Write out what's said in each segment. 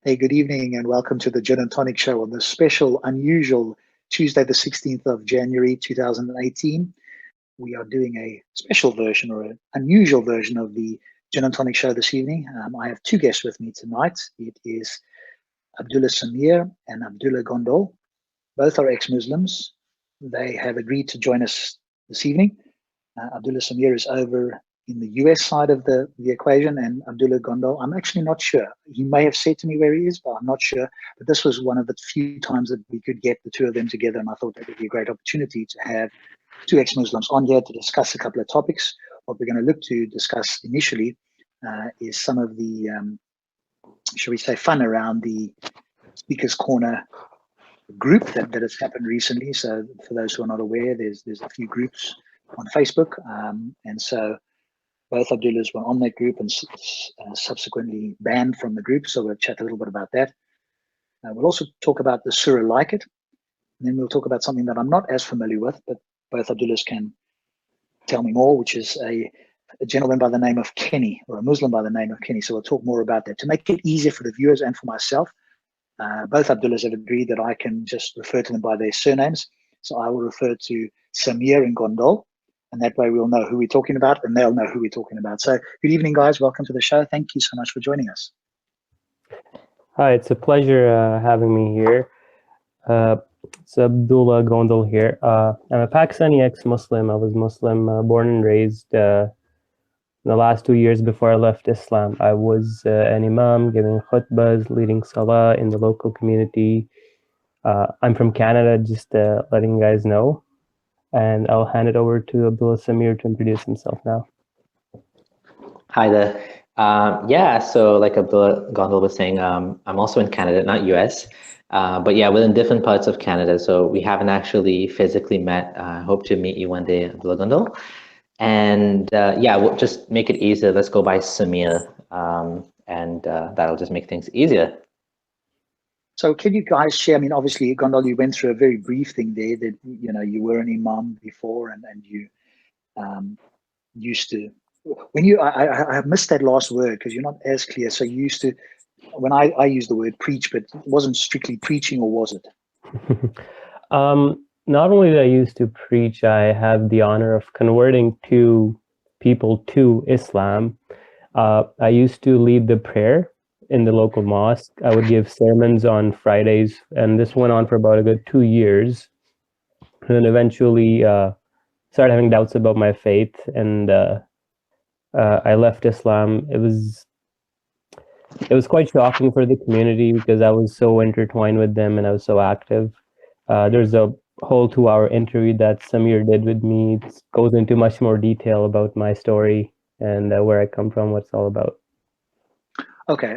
Hey, good evening and welcome to the Gin and Tonic Show on this special, unusual Tuesday, the 16th of January, 2018. We are doing a special version or an unusual version of the Gin and Tonic Show this evening. I have two guests with me tonight. It is Abdullah Sameer and Abdullah Gondal. Both are ex-Muslims. They have agreed to join us this evening. Abdullah Sameer is over in the US side of the equation, and Abdullah Gondal, I'm actually not sure. He may have said to me where he is, but I'm not sure. But this was one of the few times that we could get the two of them together, and I thought that would be a great opportunity to have two ex-Muslims on here to discuss a couple of topics. What we're going to look to discuss initially is some of the, shall we say, fun around the Speaker's Corner group that has happened recently. So for those who are not aware, there's a few groups on Facebook, and so both Abdullahs were on that group and subsequently banned from the group. So we'll chat a little bit about that. We'll also talk about the Sura Like It. And then we'll talk about something that I'm not as familiar with, but both Abdullahs can tell me more, which is a gentleman by the name of Kenny, or a Muslim by the name of Kenny. So we'll talk more about that. To make it easier for the viewers and for myself, both Abdullahs have agreed that I can just refer to them by their surnames. So I will refer to Sameer and Gondal. And that way we'll know who we're talking about and they'll know who we're talking about. So good evening, guys. Welcome to the show. Thank you so much for joining us. Hi, it's a pleasure having me here. It's Abdullah Gondal here. I'm a Pakistani ex-Muslim. I was Muslim, born and raised. In the last 2 years before I left Islam, I was an imam giving khutbahs, leading salah in the local community. I'm from Canada, just letting you guys know. And I'll hand it over to Abdullah Sameer to introduce himself now. Hi there. Yeah, so like Abdullah Gondal was saying, I'm also in Canada, not US, but yeah, within different parts of Canada. So we haven't actually physically met. I hope to meet you one day, Abdullah Gondal. And yeah, we'll just make it easier. Let's go by Sameer, and that'll just make things easier. So can you guys share, I mean, obviously, Gondal, you went through a very brief thing there that, you know, you were an imam before and you used to, when you, I missed that last word because you're not as clear. So you used to, when I used the word preach, but it wasn't strictly preaching, or was it? Not only did I used to preach, I have the honor of converting two people to Islam. I used to lead the prayer in the local mosque. I would give sermons on Fridays, and this went on for about a good 2 years. And then eventually started having doubts about my faith, and I left Islam. It was quite shocking for the community because I was so intertwined with them and I was so active. There's a whole 2-hour interview that Sameer did with me. It goes into much more detail about my story and where I come from, what it's all about. Okay,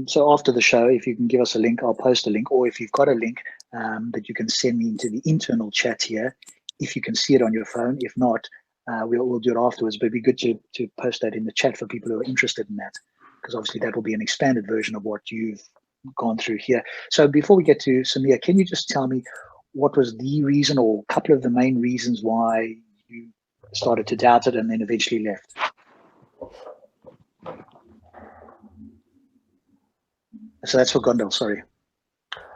so after the show, if you can give us a link, I'll post a link, or if you've got a link that you can send me into the internal chat here, if you can see it on your phone. If not, we'll do it afterwards, but it'd be good to post that in the chat for people who are interested in that, because obviously that will be an expanded version of what you've gone through here. So before we get to Sameer, can you just tell me what was the reason or a couple of the main reasons why you started to doubt it and then eventually left? So that's for Gondal, sorry.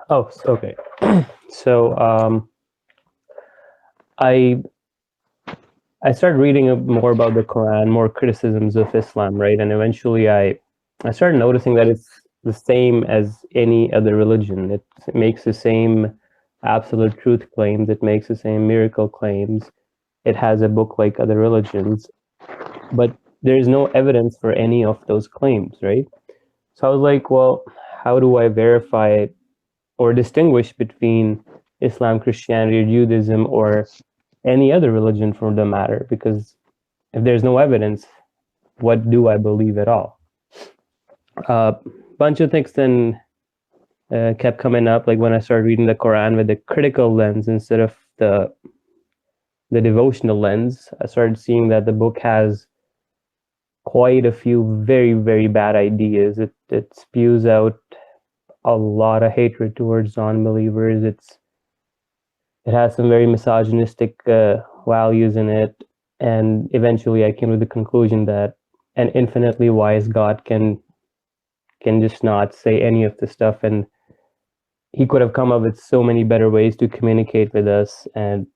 Oh, okay. So I started reading more about the Quran, more criticisms of Islam, right? And eventually I started noticing that it's the same as any other religion. It makes the same absolute truth claims. It makes the same miracle claims. It has a book like other religions, but there's no evidence for any of those claims, right? So I was like, well, how do I verify or distinguish between Islam, Christianity, Judaism, or any other religion for the matter? Because if there's no evidence, what do I believe at all? Bunch of things then kept coming up, like when I started reading the Quran with a critical lens instead of the devotional lens. I started seeing that the book has quite a few very, very bad ideas. It spews out a lot of hatred towards non-believers. It has some very misogynistic values in it. And eventually I came to the conclusion that an infinitely wise God can can just not say any of the stuff, and he could have come up with so many better ways to communicate with us, and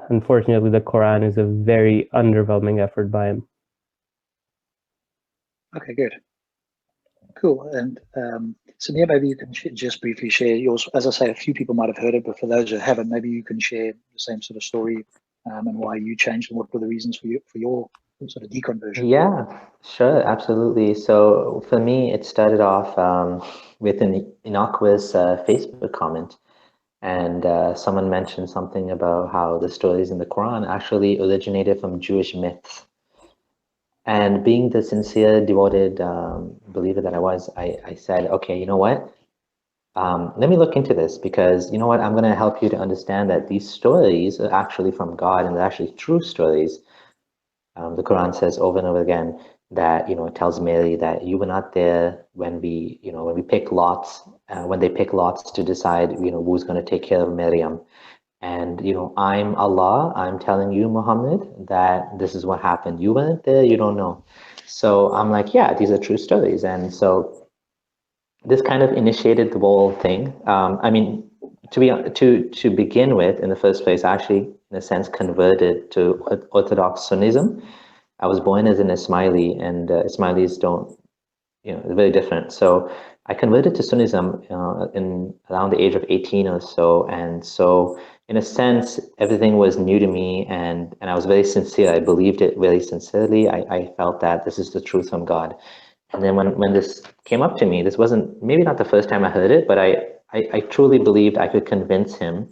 unfortunately the Quran is a very underwhelming effort by him. Okay, good. Cool. And Sameer, maybe you can just briefly share yours. As I say, a few people might have heard it, but for those who haven't, maybe you can share the same sort of story and why you changed and what were the reasons for your sort of deconversion. Yeah, sure, absolutely. So for me, it started off with an innocuous Facebook comment. And someone mentioned something about how the stories in the Quran actually originated from Jewish myths. And being the sincere, devoted believer that I was, I said, okay, you know what? Let me look into this, because you know what? I'm going to help you to understand that these stories are actually from God, and they're actually true stories. The Quran says over and over again that, you know, it tells Mary that you were not there when we, you know, when we pick lots, when they pick lots to decide, you know, who's going to take care of Maryam. And, you know, I'm Allah, I'm telling you, Muhammad, that this is what happened. You weren't there, you don't know. So I'm like, yeah, these are true stories. And so this kind of initiated the whole thing. I mean, to begin with, in the first place, I actually, in a sense, converted to Orthodox Sunnism. I was born as an Ismaili, and Ismailis don't, you know, it's very different. So I converted to Sunnism in around the age of 18 or so. And so, in a sense, everything was new to me, and I was very sincere. I believed it very sincerely. I felt that this is the truth from God. And then when this came up to me, this wasn't, maybe not the first time I heard it, but I truly believed I could convince him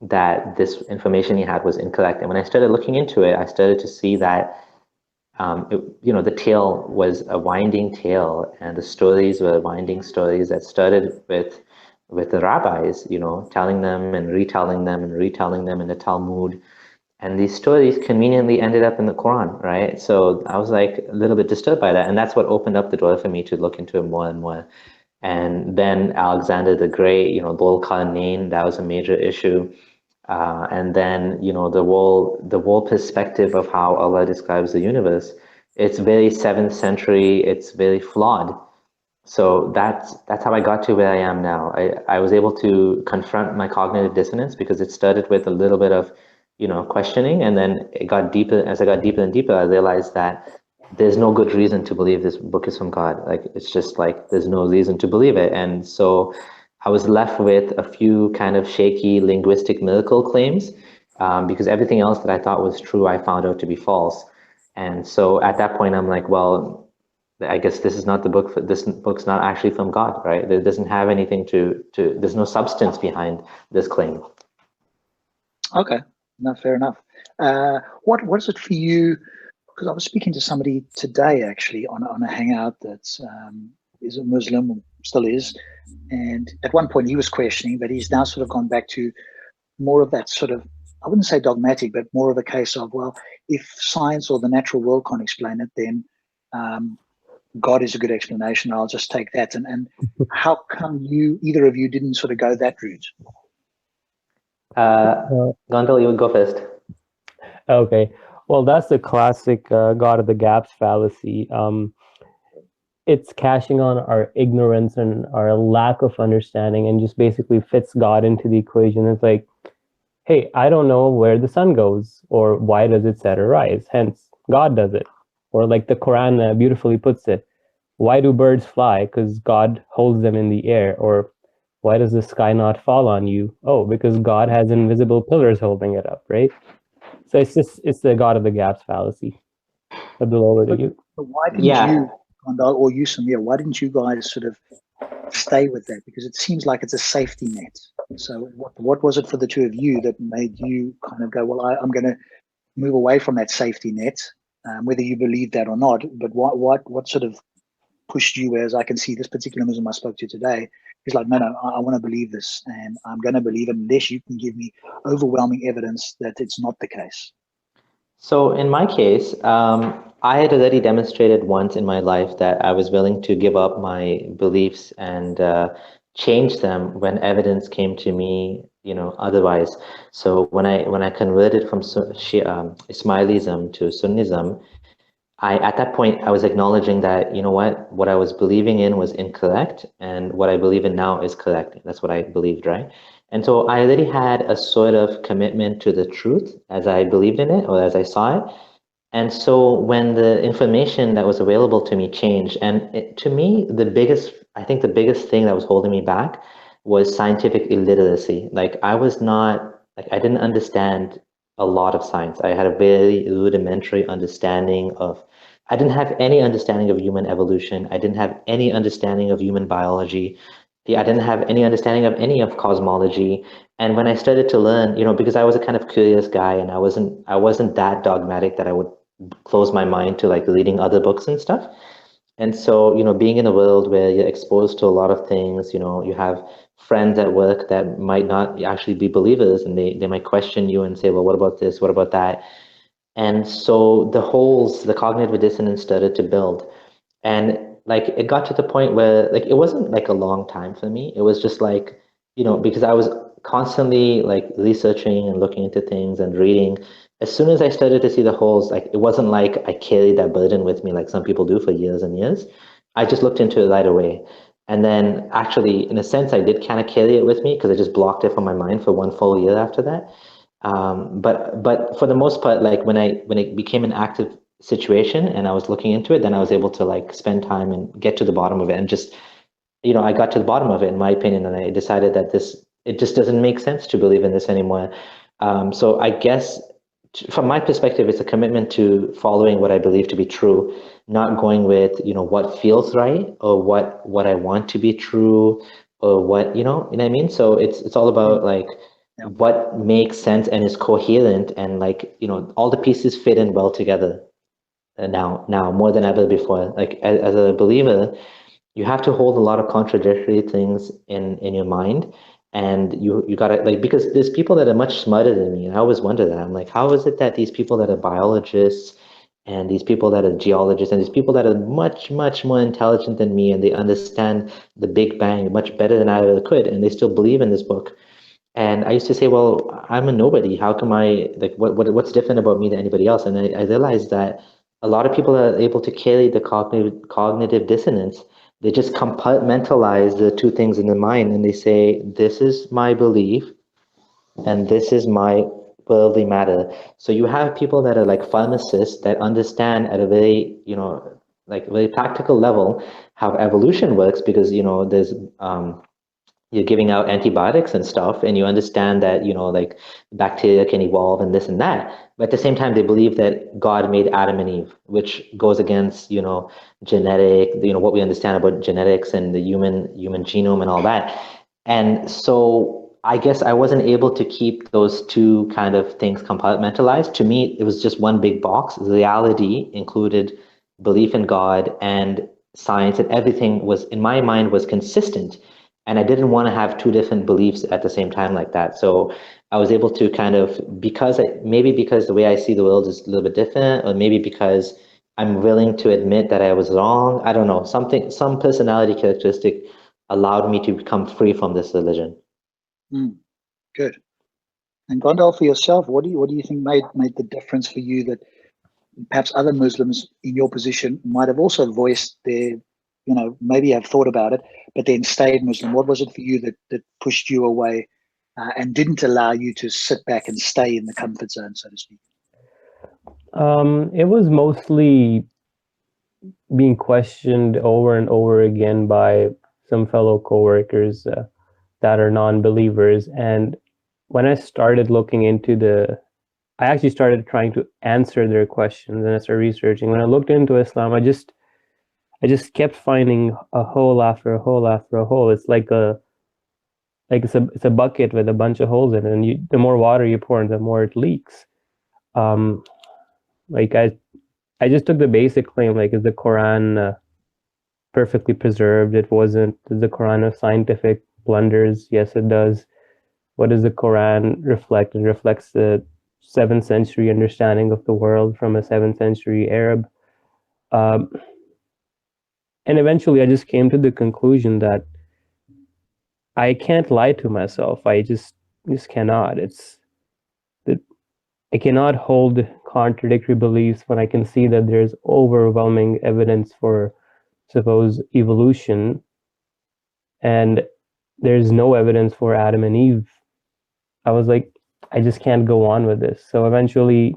that this information he had was incorrect. And when I started looking into it, I started to see that, you know, the tale was a winding tale, and the stories were winding stories that started with the rabbis, you know, telling them and retelling them and retelling them in the Talmud. And these stories conveniently ended up in the Quran, right? So I was like a little bit disturbed by that. And that's what opened up the door for me to look into it more and more. And then Alexander the Great, you know, Dhul Qarnayn, that was a major issue. And then, you know, the whole perspective of how Allah describes the universe, it's very 7th century, it's very flawed. So that's how I got to where I am now. I was able to confront my cognitive dissonance, because it started with a little bit of, you know, questioning, and then it got deeper. As I got deeper and deeper, I realized that there's no good reason to believe this book is from God. Like, it's just like there's no reason to believe it. And so I was left with a few kind of shaky linguistic miracle claims, because everything else that I thought was true, I found out to be false. And so at that point, I'm like, well, I guess this is not the book. This book's not actually from God, right? It doesn't have anything to. There's no substance behind this claim. Okay, no, fair enough. What is it for you? Because I was speaking to somebody today actually on a hangout that is a Muslim, still is, and at one point he was questioning, but he's now sort of gone back to more of that sort of, I wouldn't say dogmatic, but more of a case of, well, if science or the natural world can't explain it, then God is a good explanation. I'll just take that. And how come either of you didn't sort of go that route? Gondal, you would go first. Okay. Well, that's the classic God of the gaps fallacy. It's cashing on our ignorance and our lack of understanding, and just basically fits God into the equation. It's like, hey, I don't know where the sun goes, or why does it set or rise? Hence, God does it. Or like the Quran beautifully puts it, why do birds fly? Because God holds them in the air. Or why does the sky not fall on you? Oh, because God has invisible pillars holding it up, right? So it's the God of the gaps fallacy. Abdullah, over to you. But why didn't you, Gondal, or you, Sameer, why didn't you guys sort of stay with that? Because it seems like it's a safety net. So what was it for the two of you that made you kind of go, well, I'm going to move away from that safety net, whether you believe that or not? But what sort of pushed you? Whereas I can see this particular Muslim I spoke to today, he's like, no, I want to believe this, and I'm going to believe it unless you can give me overwhelming evidence that it's not the case. So in my case, I had already demonstrated once in my life that I was willing to give up my beliefs and change them when evidence came to me, you know, otherwise. So when I converted from Ismailism to Sunnism, at that point, I was acknowledging that, you know what I was believing in was incorrect, and what I believe in now is correct. That's what I believed, right? And so I already had a sort of commitment to the truth as I believed in it or as I saw it. And so when the information that was available to me changed, and to me, I think the biggest thing that was holding me back was scientific illiteracy. Like I didn't understand a lot of science. I had a very rudimentary understanding of, I didn't have any understanding of human evolution. I didn't have any understanding of human biology. I didn't have any understanding of any of cosmology. And when I started to learn, because I was a kind of curious guy, and I wasn't that dogmatic that I would close my mind to like reading other books and stuff. And so, being in a world where you're exposed to a lot of things, you have friends at work that might not actually be believers, and they might question you and say, well, what about this? What about that? And so the cognitive dissonance started to build. And like it got to the point where like it wasn't like a long time for me. It was just like, because I was constantly like researching and looking into things and reading. As soon as I started to see the holes, like it wasn't like I carried that burden with me like some people do for years and years. I just looked into it right away. And then actually, in a sense, I did kind of carry it with me because I just blocked it from my mind for one full year after that. But for the most part, like when it became an active situation and I was looking into it, then I was able to like spend time and get to the bottom of it, and just, I got to the bottom of it in my opinion, and I decided that it just doesn't make sense to believe in this anymore. So I guess from my perspective, it's a commitment to following what I believe to be true, not going with, what feels right or what I want to be true or what, what I mean? So it's all about like what makes sense and is coherent, and like, all the pieces fit in well together now more than ever before. Like as a believer, you have to hold a lot of contradictory things in your mind, and you gotta like, because there's people that are much smarter than me, and I always wonder that. I'm like, how is it that these people that are biologists and these people that are geologists and these people that are much more intelligent than me, and they understand the Big Bang much better than I ever could, and they still believe in this book? And I used to say, well, I'm a nobody. How come what's different about me than anybody else? And I realized that a lot of people are able to carry the cognitive dissonance. They just compartmentalize the two things in their mind, and they say, this is my belief and this is my worldly matter. So you have people that are like pharmacists that understand at a very, like very practical level how evolution works, because, there's you're giving out antibiotics and stuff, and you understand that, like bacteria can evolve and this and that. But at the same time, they believe that God made Adam and Eve, which goes against, what we understand about genetics and the human genome and all that. And so I guess I wasn't able to keep those two kind of things compartmentalized. To me, it was just one big box. Reality included belief in God and science, and everything was, in my mind, was consistent. And I didn't want to have two different beliefs at the same time like that. So I was able to kind of, maybe because the way I see the world is a little bit different, or maybe because I'm willing to admit that I was wrong. I don't know, some personality characteristic allowed me to become free from this religion. Good. And Gondal, for yourself, what do you think made the difference for you that perhaps other Muslims in your position might have also voiced their, maybe have thought about it, but then stayed Muslim? What was it for you that pushed you away and didn't allow you to sit back and stay in the comfort zone, so to speak? It was mostly being questioned over and over again by some fellow coworkers that are non-believers. And when I started looking into I actually started trying to answer their questions, and I started researching. When I looked into Islam, I just kept finding a hole after a hole after a hole. It's like it's a bucket with a bunch of holes in it, and the more water you pour in, the more it leaks. Like I just took the basic claim, like, is the Quran perfectly preserved? It wasn't. Does the Quran have scientific blunders? Yes, it does. What does the Quran reflect? It reflects the 7th century understanding of the world from a 7th century Arab. And eventually I just came to the conclusion that I can't lie to myself. I just cannot. I cannot hold contradictory beliefs when I can see that there's overwhelming evidence for, suppose, evolution, and there's no evidence for Adam and Eve? I was like, I just can't go on with this. So eventually,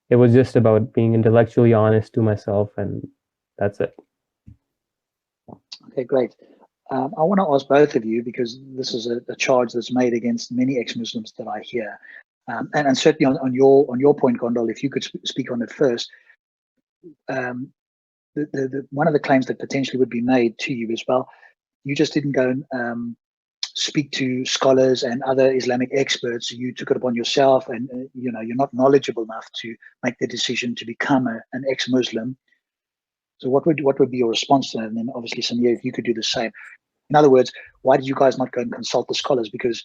it was just about being intellectually honest to myself, and that's it. Okay, great. I want to ask both of you, because this is a charge that's made against many ex-Muslims that I hear. And certainly on your point, Gondal, if you could speak on it first. One of the claims that potentially would be made to you as well, you just didn't go and speak to scholars and other Islamic experts. You took it upon yourself, and you're not knowledgeable enough to make the decision to become an ex-Muslim. So what would be your response to that? And then obviously, Sameer, if you could do the same. In other words, why did you guys not go and consult the scholars? Because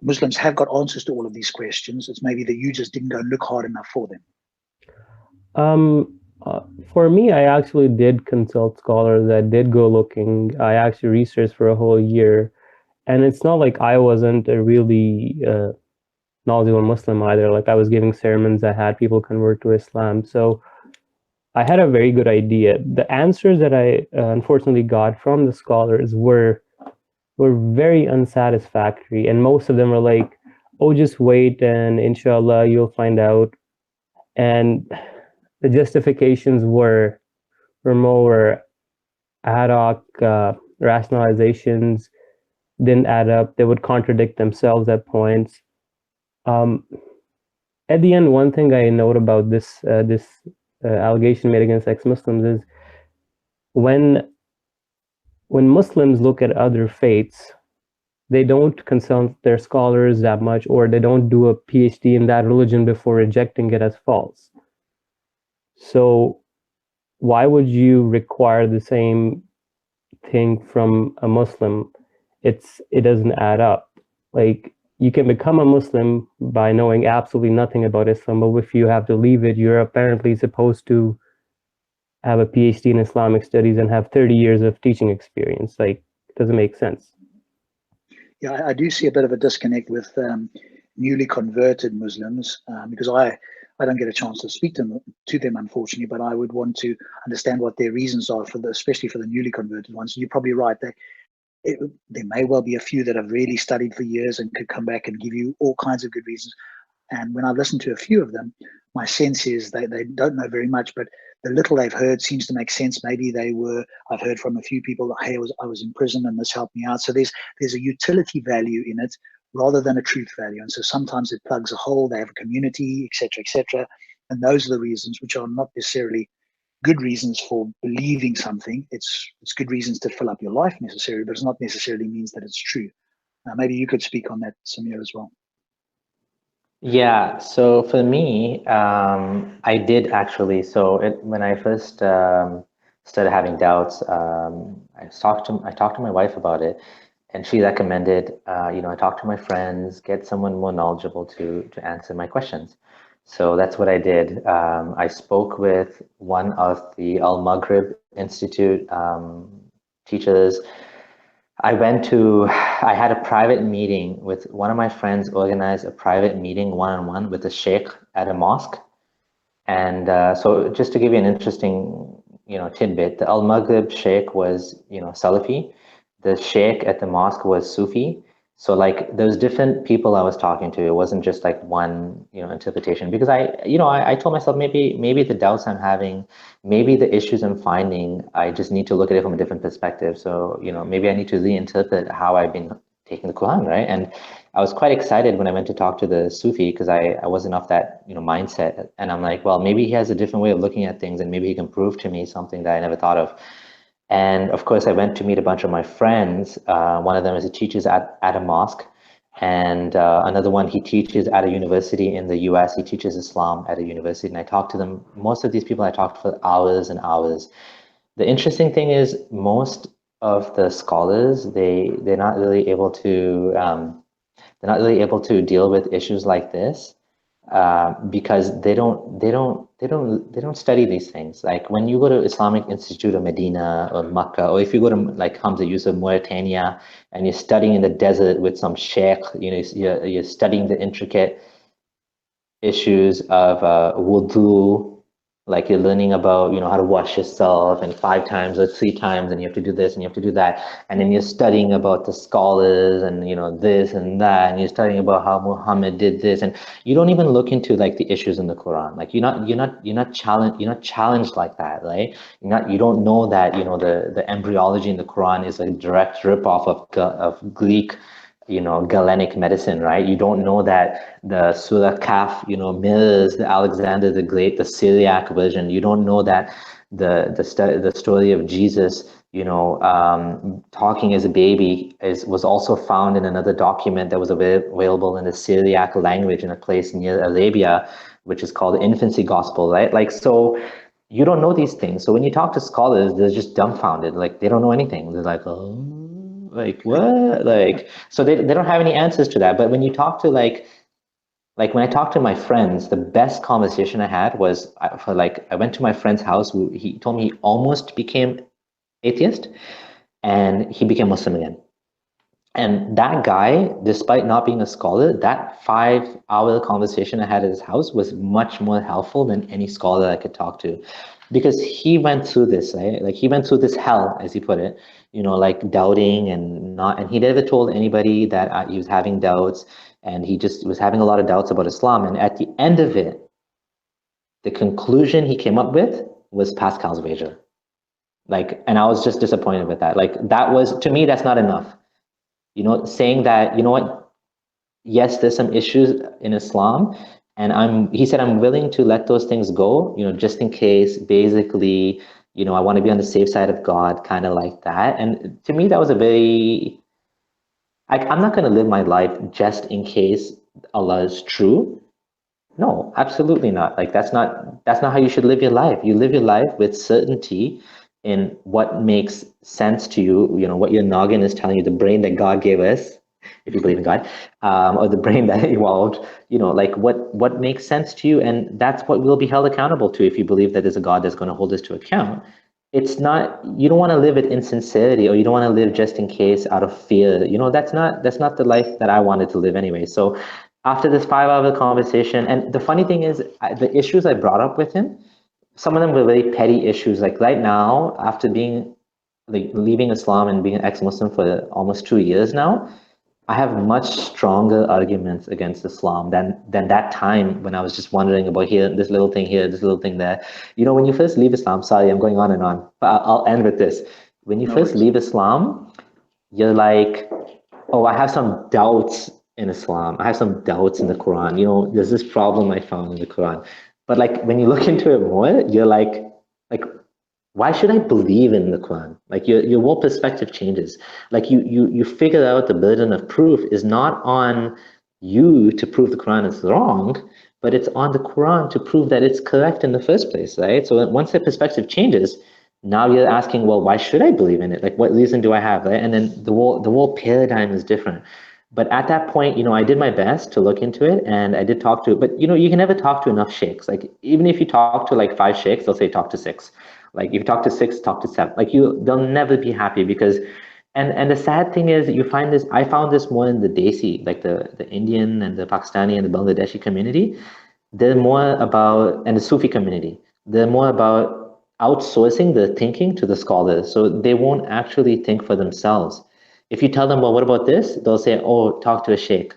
Muslims have got answers to all of these questions. It's maybe that you just didn't go and look hard enough for them. For me, I actually did consult scholars. I did go looking. I actually researched for a whole year. And it's not like I wasn't a really knowledgeable Muslim either. Like, I was giving sermons. I had people convert to Islam. So I had a very good idea. The answers that I unfortunately got from the scholars were very unsatisfactory. And most of them were like, oh, just wait and inshallah, you'll find out. And the justifications were more ad hoc rationalizations, didn't add up. They would contradict themselves at points. At the end, one thing I note about this allegation made against ex-Muslims is when Muslims look at other faiths, they don't consult their scholars that much, or they don't do a PhD in that religion before rejecting it as false. So why would you require the same thing from a Muslim? It doesn't add up. Like, you can become a Muslim by knowing absolutely nothing about Islam, but if you have to leave it, you're apparently supposed to have a PhD in Islamic studies and have 30 years of teaching experience. Like, it doesn't make sense. Yeah, I do see a bit of a disconnect with newly converted Muslims, because I don't get a chance to speak to them, unfortunately, but I would want to understand what their reasons are, especially for the newly converted ones. You're probably right. There may well be a few that have really studied for years and could come back and give you all kinds of good reasons. And when I listen to a few of them, my sense is they don't know very much, but the little they've heard seems to make sense. Maybe I've heard from a few people that, hey, I was in prison and this helped me out. So there's a utility value in it rather than a truth value. And so sometimes it plugs a hole, they have a community, etc., etc. And those are the reasons, which are not necessarily good reasons for believing something. It's good reasons to fill up your life necessarily, but it's not necessarily means that it's true. Maybe you could speak on that, Sameer, as well. Yeah, so for me, I did actually. So when I first started having doubts, I talked to my wife about it, and she recommended, I talked to my friends, get someone more knowledgeable to answer my questions. So that's what I did. I spoke with one of the Al-Maghrib Institute teachers. I had a private meeting with one of my friends, organized a private meeting one-on-one with a sheikh at a mosque. And so just to give you an interesting, tidbit, the Al-Maghrib sheikh was, Salafi. The sheikh at the mosque was Sufi. So like those different people I was talking to, it wasn't just like one, interpretation, because I told myself maybe the doubts I'm having, maybe the issues I'm finding, I just need to look at it from a different perspective. So, maybe I need to reinterpret how I've been taking the Quran, right? And I was quite excited when I went to talk to the Sufi, because I wasn't off that, mindset. And I'm like, well, maybe he has a different way of looking at things, and maybe he can prove to me something that I never thought of. And of course, I went to meet a bunch of my friends. One of them is he teaches at a mosque, and another one, he teaches at a university in the US. He teaches Islam at a university, and I talked to them. Most of these people I talked for hours and hours. The interesting thing is most of the scholars, they're not really able to deal with issues like this. Because they don't study these things. Like when you go to Islamic Institute of Medina or Makkah, or if you go to like Hamza Yusuf, Mauritania, and you're studying in the desert with some sheikh, you're studying the intricate. issues of wudu, like you're learning about, you know, how to wash yourself and 5 times or 3 times, and you have to do this and you have to do that, and then you're studying about the scholars and, you know, this and that, and you're studying about how Muhammad did this, and you don't even look into like the issues in the Quran. Like you're not challenged like that, right? You don't know that, you know, the embryology in the Quran is a direct ripoff of Greek, you know, Galenic medicine, right? You don't know that the Sura Kaf, you know, mirrors the Alexander the Great, the Syriac version. You don't know that the story of Jesus, you know, talking as a baby was also found in another document that was available in the Syriac language in a place near Arabia, which is called the Infancy Gospel, right? Like, so you don't know these things. So when you talk to scholars, they're just dumbfounded. Like, they don't know anything. They're like, oh, like what? Like, so they don't have any answers to that. But when you talk to like when I talked to my friends, the best conversation I had was I went to my friend's house. He told me he almost became atheist and he became Muslim again. And that guy, despite not being a scholar, that 5-hour conversation I had at his house was much more helpful than any scholar I could talk to, because he went through this, right? Like he went through this hell, as he put it, you know, like doubting and he never told anybody that he was having doubts, and he just was having a lot of doubts about Islam. And at the end of it, the conclusion he came up with was Pascal's wager. Like, and I was just disappointed with that. Like, that was, to me, that's not enough. You know, saying that, you know what, yes, there's some issues in Islam, and he said, I'm willing to let those things go, you know, just in case, basically, you know, I want to be on the safe side of God, kind of like that. And to me, that was a very, I'm not going to live my life just in case Allah is true. No, absolutely not. Like, that's not how you should live your life. You live your life with certainty in what makes sense to you, you know, what your noggin is telling you, the brain that God gave us, if you believe in God, or the brain that evolved, you know, like what makes sense to you. And that's what we'll be held accountable to if you believe that there's a God that's going to hold us to account. It's not, you don't want to live with insincerity, or you don't want to live just in case out of fear. You know, that's not the life that I wanted to live anyway. So after this 5-hour conversation, and the funny thing is, the issues I brought up with him, some of them were very petty issues. Like right now, after being like leaving Islam and being an ex-Muslim for almost 2 years now, I have much stronger arguments against Islam than that time when I was just wondering about this little thing here, this little thing there. You know, when you first leave Islam, sorry, I'm going on and on, but I'll end with this. When you first leave Islam, you're like, oh, I have some doubts in Islam. I have some doubts in the Quran. You know, there's this problem I found in the Quran. But like when you look into it more, you're like, why should I believe in the Quran? Like your whole perspective changes. Like you figure out the burden of proof is not on you to prove the Quran is wrong, but it's on the Quran to prove that it's correct in the first place, right? So once the perspective changes, now you're asking, well, why should I believe in it? Like, what reason do I have, right? And then the whole paradigm is different. But at that point, you know, I did my best to look into it, and I did talk to it. But you know, you can never talk to enough sheikhs. Like, even if you talk to like 5 sheikhs, they'll say talk to 6. Like, if you talk to 6, talk to 7. Like, they'll never be happy, because, and the sad thing is that you find this. I found this more in the Desi, like the Indian and the Pakistani and the Bangladeshi community. They're more about, and the Sufi community, they're more about outsourcing the thinking to the scholars. So they won't actually think for themselves. If you tell them, well, what about this? They'll say, oh, talk to a sheikh,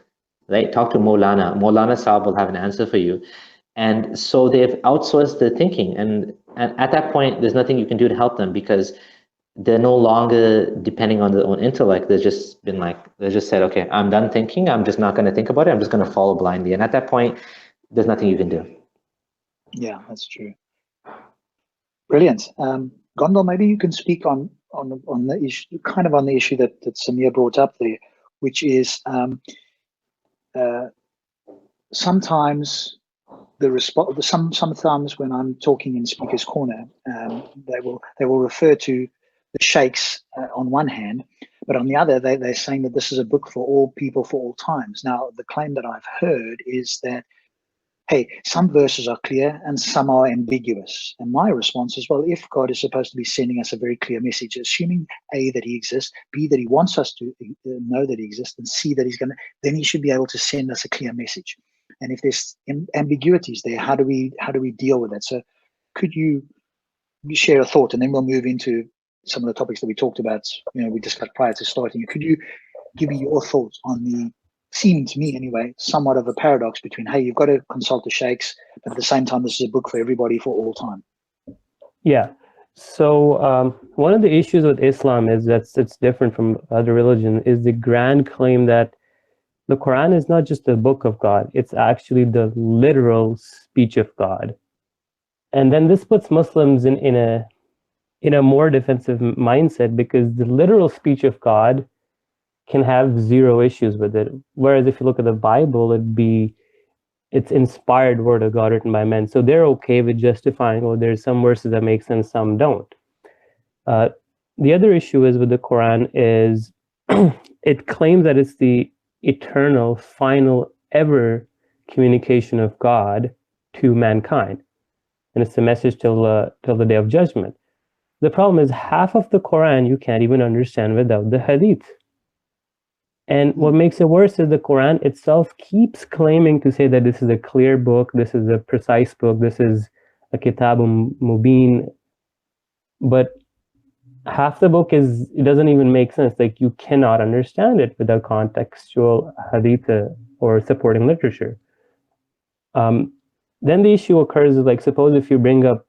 right? Talk to Maulana. Maulana Saab will have an answer for you. And so they've outsourced their thinking. And at that point, there's nothing you can do to help them, because they're no longer depending on their own intellect. They've just been like, they just said, okay, I'm done thinking. I'm just not going to think about it. I'm just going to follow blindly. And at that point, there's nothing you can do. Yeah, that's true. Brilliant. Gondal, maybe you can speak on the issue, kind of on the issue that Sameer brought up there, which is sometimes sometimes when I'm talking in Speaker's Corner, they will refer to the sheikhs on one hand, but on the other, they're saying that this is a book for all people for all times. Now, the claim that I've heard is that, hey, some verses are clear and some are ambiguous. And my response is, well, if God is supposed to be sending us a very clear message, assuming A, that he exists, B, that he wants us to know that he exists, and C, that he's going to, then he should be able to send us a clear message. And if there's ambiguities there, how do we deal with that? So could you share a thought, and then we'll move into some of the topics that we talked about, we discussed prior to starting. Could you give me your thoughts on the, seeming to me anyway, somewhat of a paradox between, hey, you've got to consult the sheikhs, but at the same time, this is a book for everybody for all time? Yeah. So one of the issues with Islam is that it's different from other religions, is the grand claim that the Quran is not just a book of God, it's actually the literal speech of God. And then this puts Muslims in a more defensive mindset, because the literal speech of God can have zero issues with it. Whereas if you look at the Bible, it's inspired word of God written by men. So they're okay with justifying, oh, there's some verses that make sense, some don't. The other issue is with the Quran is it claims that it's the eternal, final, ever communication of God to mankind. And it's the message till the day of judgment. The problem is half of the Quran you can't even understand without the hadith. And what makes it worse is the Quran itself keeps claiming to say that this is a clear book, this is a precise book, this is a kitabun mubin. But half the book it doesn't even make sense. Like, you cannot understand it without contextual hadith or supporting literature. Then the issue occurs is, like, suppose if you bring up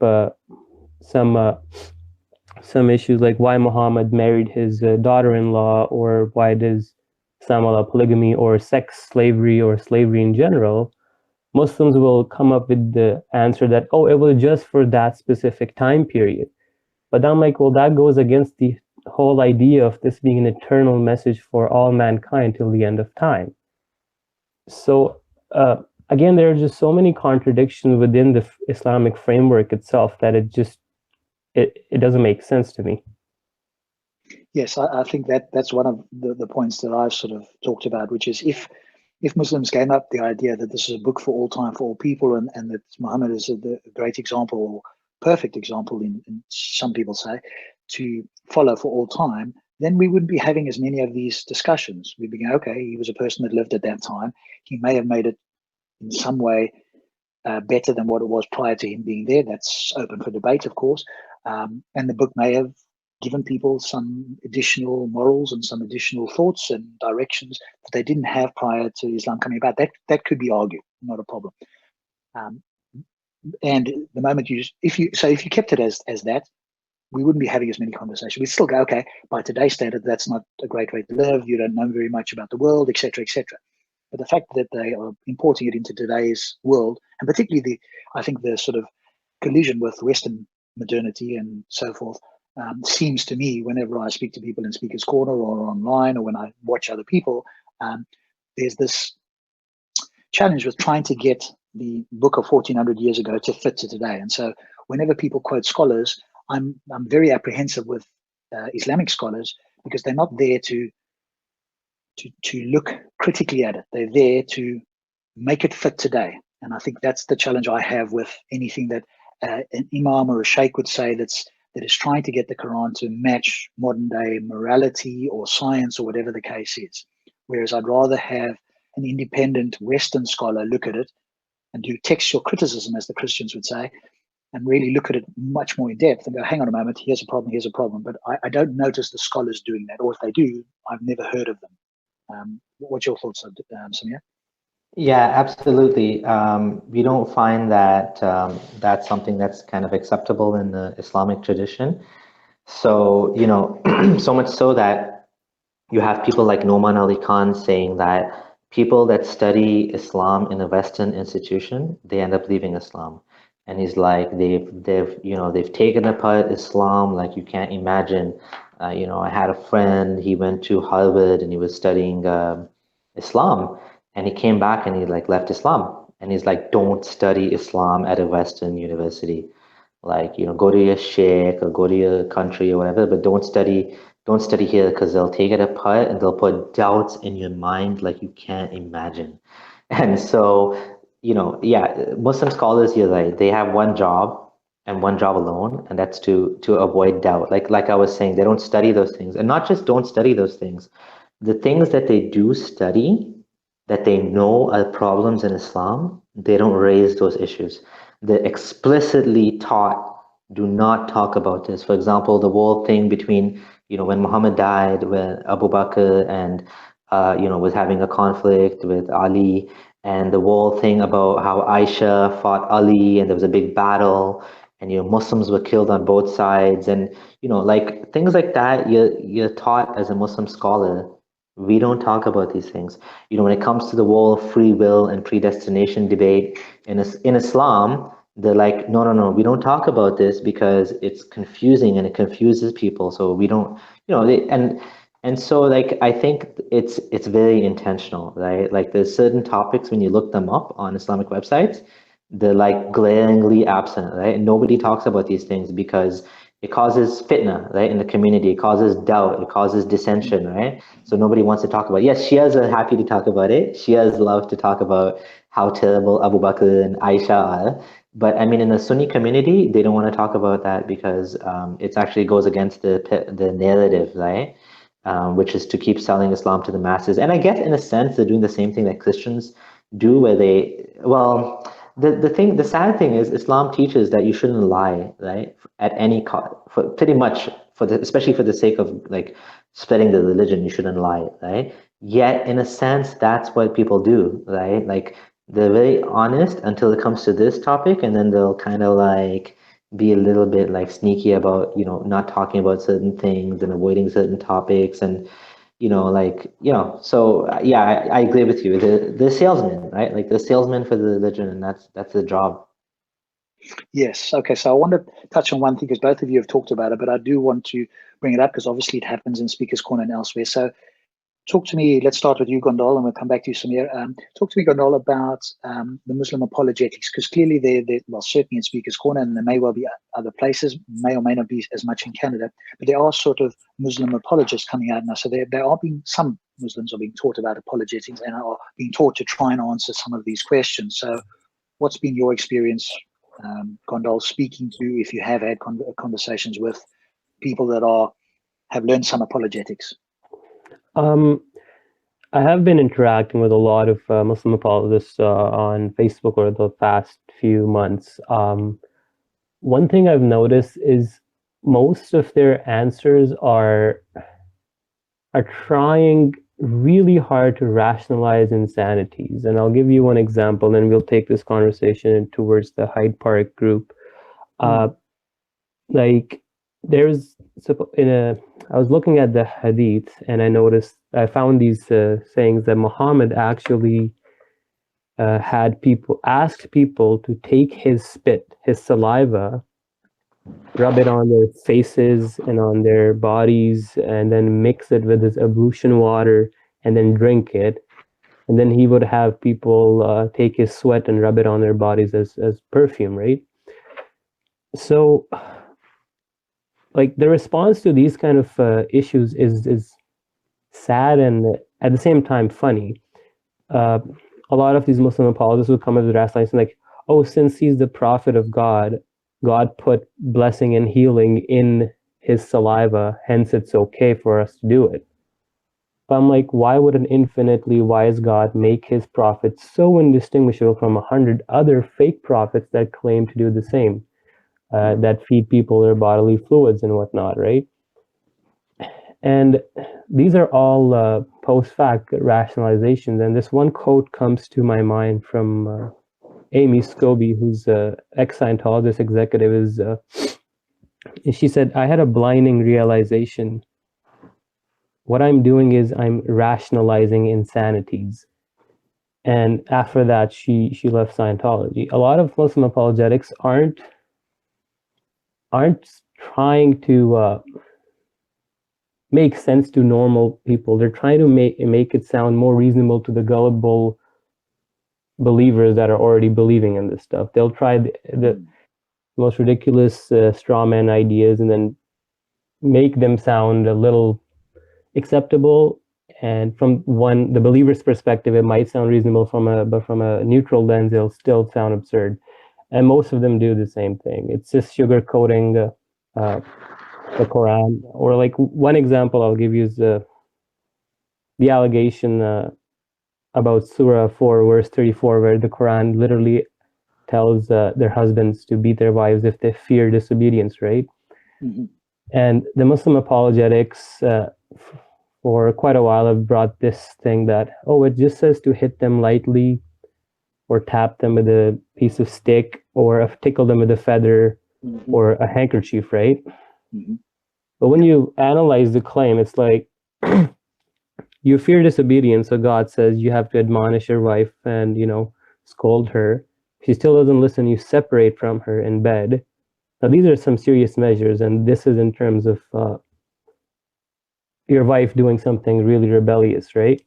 some issues like why Muhammad married his daughter-in-law, or why does Islam allow polygamy or sex slavery or slavery in general, Muslims will come up with the answer that, oh, it was just for that specific time period. But I'm like, well, that goes against the whole idea of this being an eternal message for all mankind till the end of time. So again, there are just so many contradictions within the Islamic framework itself that it doesn't make sense to me. Yes, I think that's one of the points that I've sort of talked about, which is if Muslims gave up the idea that this is a book for all time, for all people, and that Muhammad is a great example, or perfect example, in some people say, to follow for all time, then we wouldn't be having as many of these discussions. We'd be going, okay, he was a person that lived at that time. He may have made it in some way better than what it was prior to him being there. That's open for debate, of course. And the book may have given people some additional morals and some additional thoughts and directions that they didn't have prior to Islam coming about. That could be argued, not a problem. And the moment if you kept it as that, we wouldn't be having as many conversations. We'd still go, okay, by today's standard, that's not a great way to live. You don't know very much about the world, etc., etc. But the fact that they are importing it into today's world, and particularly I think the sort of collision with Western modernity and so forth, seems to me, whenever I speak to people in Speaker's Corner or online, or when I watch other people, there's this challenge with trying to get the book of 1400 years ago to fit to today. And so whenever people quote scholars, I'm very apprehensive with Islamic scholars, because they're not there to look critically at it. They're there to make it fit today. And I think that's the challenge I have with anything that an imam or a sheikh would say that is trying to get the Quran to match modern day morality or science or whatever the case is. Whereas I'd rather have an independent Western scholar look at it and do textual criticism, as the Christians would say, and really look at it much more in depth and go, hang on a moment, here's a problem. But I don't notice the scholars doing that, or if they do, I've never heard of them. What's your thoughts, Sameer? Yeah, absolutely. We don't find that that's something that's kind of acceptable in the Islamic tradition. So, so much so that you have people like Noman Ali Khan saying that people that study Islam in a Western institution, they end up leaving Islam. And he's like, they've taken apart Islam like you can't imagine. I had a friend, he went to Harvard and he was studying Islam. And he came back and he left Islam. And he's like, don't study Islam at a Western university. Go to your sheikh or go to your country or whatever, but don't study here, because they'll take it apart and they'll put doubts in your mind like you can't imagine. And so, Muslim scholars, you're right, they have one job and one job alone, and that's to avoid doubt. Like I was saying, they don't study those things. And not just don't study those things. The things that they do study, that they know are problems in Islam, they don't raise those issues. They're explicitly taught, do not talk about this. For example, the whole thing between, when Muhammad died, when Abu Bakr and, was having a conflict with Ali, and the whole thing about how Aisha fought Ali and there was a big battle, and, Muslims were killed on both sides. And, like things like that, you're taught as a Muslim scholar. We don't talk about these things. When it comes to the whole free will and predestination debate in Islam, they're like, no, no, no, we don't talk about this because it's confusing and it confuses people. So we don't, and so like I think it's very intentional, right? Like there's certain topics when you look them up on Islamic websites, they're like glaringly absent, right? And nobody talks about these things because it causes fitna, right, in the community. It causes doubt. It causes dissension, right? So nobody wants to talk about it. Yes, Shias are happy to talk about it. Shias love to talk about how terrible Abu Bakr and Aisha are. But I mean, in the Sunni community, they don't want to talk about that because it actually goes against the narrative, right? Which is to keep selling Islam to the masses. And I guess in a sense, they're doing the same thing that Christians do, where the sad thing is Islam teaches that you shouldn't lie, right? At any cost, for pretty much especially for the sake of like spreading the religion, you shouldn't lie, right? Yet in a sense, that's what people do, right? Like they're very honest until it comes to this topic, and then they'll kind of like be a little bit like sneaky about, not talking about certain things and avoiding certain topics. And so yeah, I agree with you. The salesman, right? Like the salesman for the religion, and that's the job. Yes. Okay. So I want to touch on one thing because both of you have talked about it, but I do want to bring it up because obviously it happens in Speaker's Corner and elsewhere. So talk to me. Let's start with you, Gondal, and we'll come back to you, Sameer. Talk to me, Gondal, about the Muslim apologetics, because clearly well, certainly in Speaker's Corner, and there may well be other places, may or may not be as much in Canada, but there are sort of Muslim apologists coming out now. So there are being some Muslims are being taught about apologetics and are being taught to try and answer some of these questions. So what's been your experience, Gondal, speaking to, if you have had conversations with people that have learned some apologetics? I have been interacting with a lot of Muslim apologists on Facebook over the past few months. One thing I've noticed is most of their answers are trying really hard to rationalize insanities. And I'll give you one example, and we'll take this conversation towards the Hyde Park group. Like there's I was looking at the hadith and I found these sayings that Muhammad actually asked people to take his spit, his saliva, rub it on their faces and on their bodies, and then mix it with his ablution water and then drink it. And then he would have people take his sweat and rub it on their bodies as perfume, right? So like the response to these kind of issues is sad and at the same time funny. A lot of these Muslim apologists would come up with rationalizing like, oh, since he's the prophet of God, God put blessing and healing in his saliva, hence it's okay for us to do it. But I'm like, why would an infinitely wise God make his prophet so indistinguishable from 100 other fake prophets that claim to do the same? That feed people their bodily fluids and whatnot, right? And these are all post-fact rationalizations. And this one quote comes to my mind from Amy Scobie, who's ex-Scientologist executive. She said, I had a blinding realization. What I'm doing is I'm rationalizing insanities. And after that, she left Scientology. A lot of Muslim apologetics aren't trying to make sense to normal people. They're trying to make it sound more reasonable to the gullible believers that are already believing in this stuff. They'll try the most ridiculous straw man ideas and then make them sound a little acceptable. And from the believer's perspective, it might sound reasonable, but from a neutral lens, it'll still sound absurd. And most of them do the same thing. It's just sugarcoating the Quran. Or like one example I'll give you is the allegation about Surah 4, verse 34, where the Quran literally tells their husbands to beat their wives if they fear disobedience, right? Mm-hmm. And the Muslim apologetics for quite a while have brought this thing that, oh, it just says to hit them lightly or tap them with a piece of stick or tickle them with a feather Mm-hmm. or a handkerchief, right? Mm-hmm. But when you analyze the claim, it's like you fear disobedience, so God says you have to admonish your wife and, scold her. If she still doesn't listen, you separate from her in bed. Now, these are some serious measures, and this is in terms of your wife doing something really rebellious, right?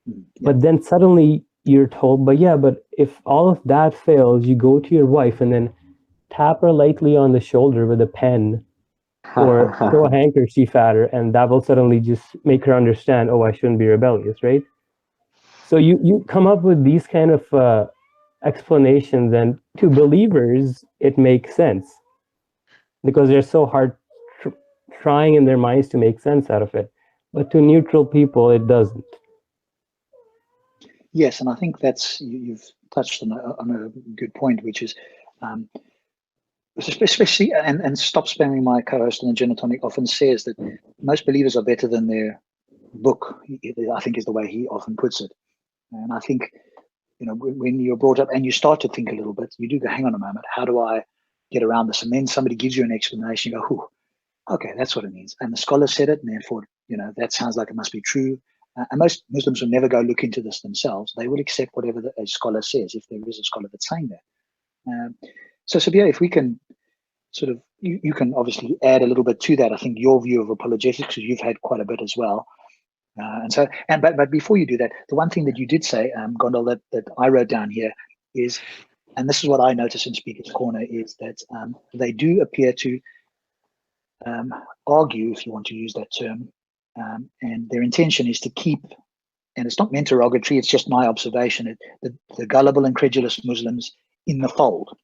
Mm-hmm. Yeah. But then suddenly you're told, but if all of that fails, you go to your wife and then tap her lightly on the shoulder with a pen or throw a handkerchief at her, and that will suddenly just make her understand, oh, I shouldn't be rebellious, right? So you come up with these kind of explanations, and to believers, it makes sense because they're so hard trying in their minds to make sense out of it. But to neutral people, it doesn't. Yes, and I think you've touched on a good point, which is especially, and stop spamming. My co-host on the Gin and Tonic often says that most believers are better than their book, I think is the way he often puts it. And I think, when you're brought up and you start to think a little bit, you do go, hang on a moment, how do I get around this? And then somebody gives you an explanation, you go, okay, that's what it means. And the scholar said it, and therefore, that sounds like it must be true. And most Muslims will never go look into this themselves. They will accept whatever a scholar says, if there is a scholar that's saying that. So Sabia, if we can sort of, you can obviously add a little bit to that. I think your view of apologetics, because you've had quite a bit as well. But before you do that, the one thing that you did say, Gondal, that I wrote down here is, and this is what I notice in Speaker's Corner, is that they do appear to argue, if you want to use that term, and their intention is to keep, and it's not meant derogatory, it's just my observation, the gullible and credulous Muslims in the fold,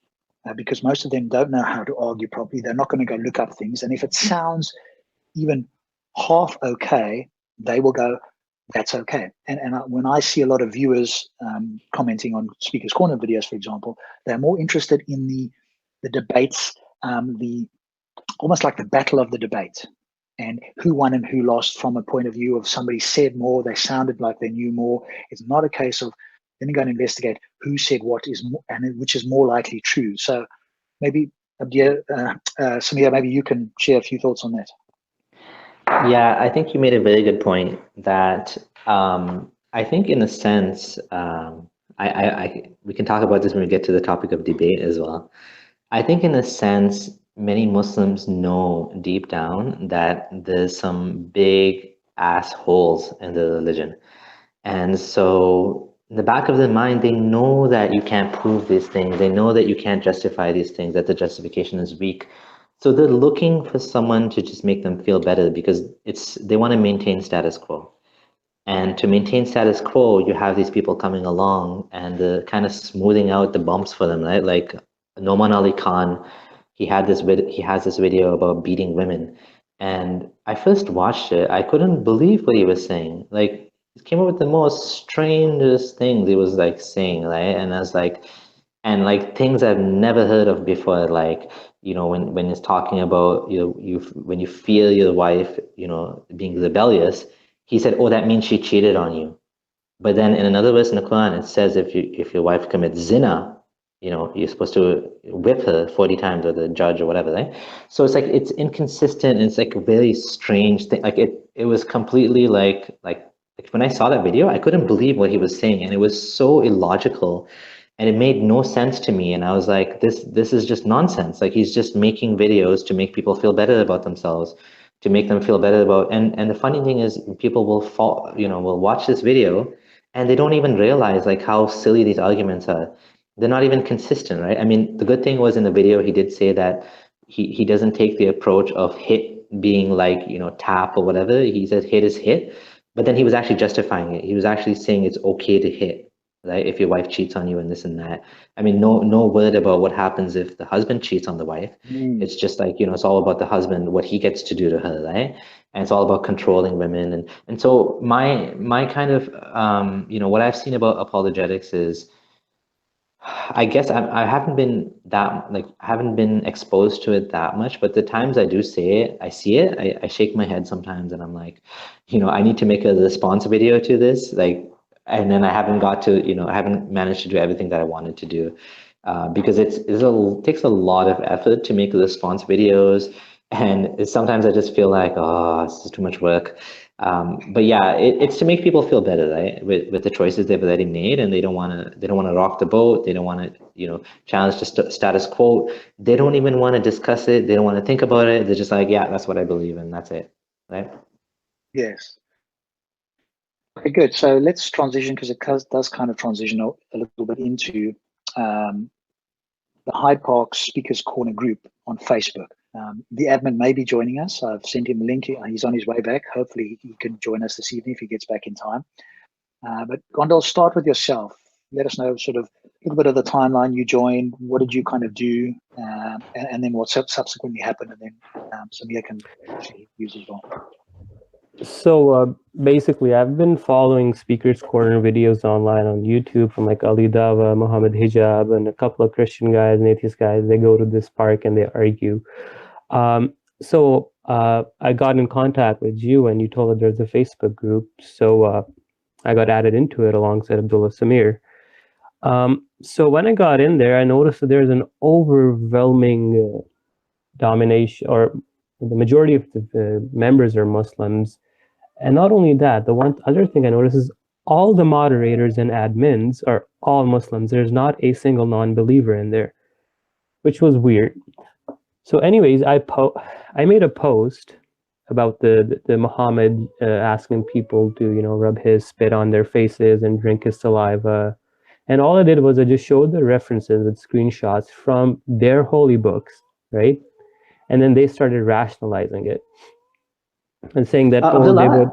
because most of them don't know how to argue properly. They're not going to go look up things, and if it sounds even half okay, they will go, that's okay. And when I see a lot of viewers commenting on Speaker's Corner videos, for example, they're more interested in the debates, almost like the battle of the debate, and who won and who lost from a point of view of somebody said more, they sounded like they knew more. It's not a case of then go and investigate who said what is more, and which is more likely true. So maybe, Sameer, maybe you can share a few thoughts on that. Yeah, I think you made a very good point that I think in a sense, we can talk about this when we get to the topic of debate as well. I think in a sense, many Muslims know deep down that there's some big assholes in the religion. And so in the back of their mind, they know that you can't prove these things. They know that you can't justify these things, that the justification is weak. So they're looking for someone to just make them feel better because they want to maintain status quo. And to maintain status quo, you have these people coming along and kind of smoothing out the bumps for them, right? Like Noman Ali Khan, he has this video about beating women. And I first watched it, I couldn't believe what he was saying. Like, he came up with the most strangest things he was like saying, right? And I was like, and like things I've never heard of before, like, when it's talking about, when you feel your wife, being rebellious, he said, oh, that means she cheated on you. But then in another verse in the Quran, it says if your wife commits zina, you're supposed to whip her 40 times, or the judge or whatever, right? So it's like, it's inconsistent, and it's like a very strange thing. Like it was completely like when I saw that video, I couldn't believe what he was saying, and it was so illogical. And it made no sense to me. And I was like, this is just nonsense. Like, he's just making videos to make people feel better about themselves, to make them feel better about. And the funny thing is, people will watch this video, and they don't even realize like how silly these arguments are. They're not even consistent, right? I mean, the good thing was in the video, he did say that he doesn't take the approach of hit being like, tap or whatever. He says hit is hit, but then he was actually justifying it. He was actually saying it's okay to hit. right? If your wife cheats on you and this and that. I mean, no word about what happens if the husband cheats on the wife. It's just like, it's all about the husband, what he gets to do to her, right? And it's all about controlling women. And so my kind of, what I've seen about apologetics is, I guess I haven't been I haven't been exposed to it that much, but the times I do say it, I see it, I shake my head sometimes and I'm like, I need to make a response video to this, and then I haven't got to, I haven't managed to do everything that I wanted to do, because it takes a lot of effort to make response videos, and sometimes I just feel like, oh, this is too much work. But yeah, it's to make people feel better, right? With the choices they've already made, and they don't want to rock the boat. They don't want to, challenge the status quo. They don't even want to discuss it. They don't want to think about it. They're just like, yeah, that's what I believe in. That's it, right? Yes. Okay, good. So let's transition, because it does kind of transition a little bit into the Hyde Park Speakers Corner group on Facebook. The admin may be joining us. I've sent him a link. He's on his way back. Hopefully he can join us this evening if he gets back in time. But Gondal, start with yourself. Let us know sort of a little bit of the timeline you joined. What did you kind of do? And then what subsequently happened. And then Sameer can actually use as well. So basically, I've been following Speakers Corner videos online on YouTube from like Ali Dawah, Muhammad Hijab, and a couple of Christian guys and atheist guys. They go to this park and they argue. So I got in contact with you and you told that there's a Facebook group. So I got added into it alongside Abdullah Sameer. So when I got in there, I noticed that there's an overwhelming domination, or the majority of the members are Muslims. And not only that, the one other thing I noticed is all the moderators and admins are all Muslims. There's not a single non-believer in there, which was weird. So anyways, I made a post about the Muhammad asking people to, rub his spit on their faces and drink his saliva. And all I did was I just showed the references with screenshots from their holy books, right? And then they started rationalizing it and saying that, they would,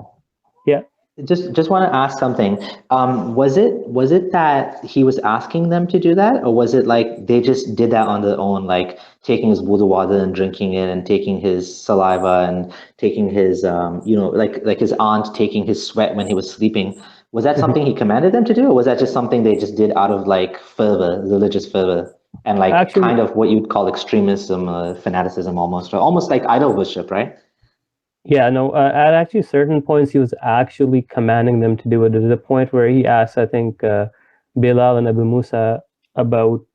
yeah. Just want to ask something. Was it that he was asking them to do that, or was it like they just did that on their own, like taking his wudu water and drinking it, and taking his saliva and taking his, like his aunt taking his sweat when he was sleeping? Was that something he commanded them to do, or was that just something they just did out of like fervor, religious fervor, and like actually, kind of what you'd call extremism, fanaticism, almost like idol worship, right? Yeah, no, at actually certain points, he was actually commanding them to do it. There's a point where he asked, I think, Bilal and Abu Musa about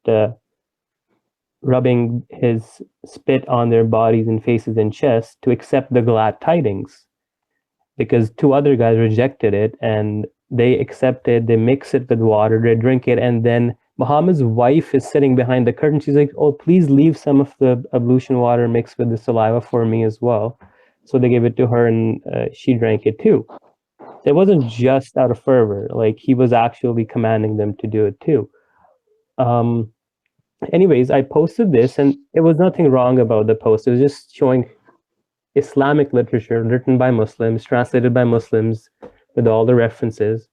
rubbing his spit on their bodies and faces and chests to accept the glad tidings, because two other guys rejected it and they accepted, they mix it with water, they drink it, and then Muhammad's wife is sitting behind the curtain. She's like, oh, please leave some of the ablution water mixed with the saliva for me as well. So they gave it to her and she drank it too. It wasn't just out of fervor, like he was actually commanding them to do it too. Anyways, I posted this and it was nothing wrong about the post. It was just showing Islamic literature written by Muslims, translated by Muslims with all the references.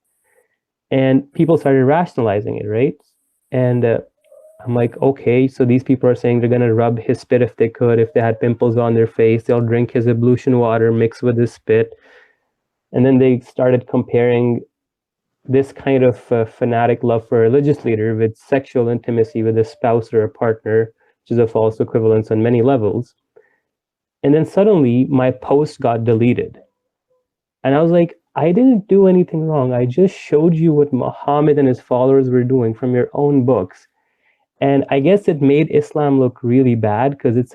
And people started rationalizing it, right? And I'm like, okay, so these people are saying they're going to rub his spit if they could. If they had pimples on their face, they'll drink his ablution water mixed with his spit. And then they started comparing this kind of fanatic love for a religious leader with sexual intimacy with a spouse or a partner, which is a false equivalence on many levels. And then suddenly my post got deleted. And I was like, I didn't do anything wrong. I just showed you what Muhammad and his followers were doing from your own books. And I guess it made Islam look really bad because it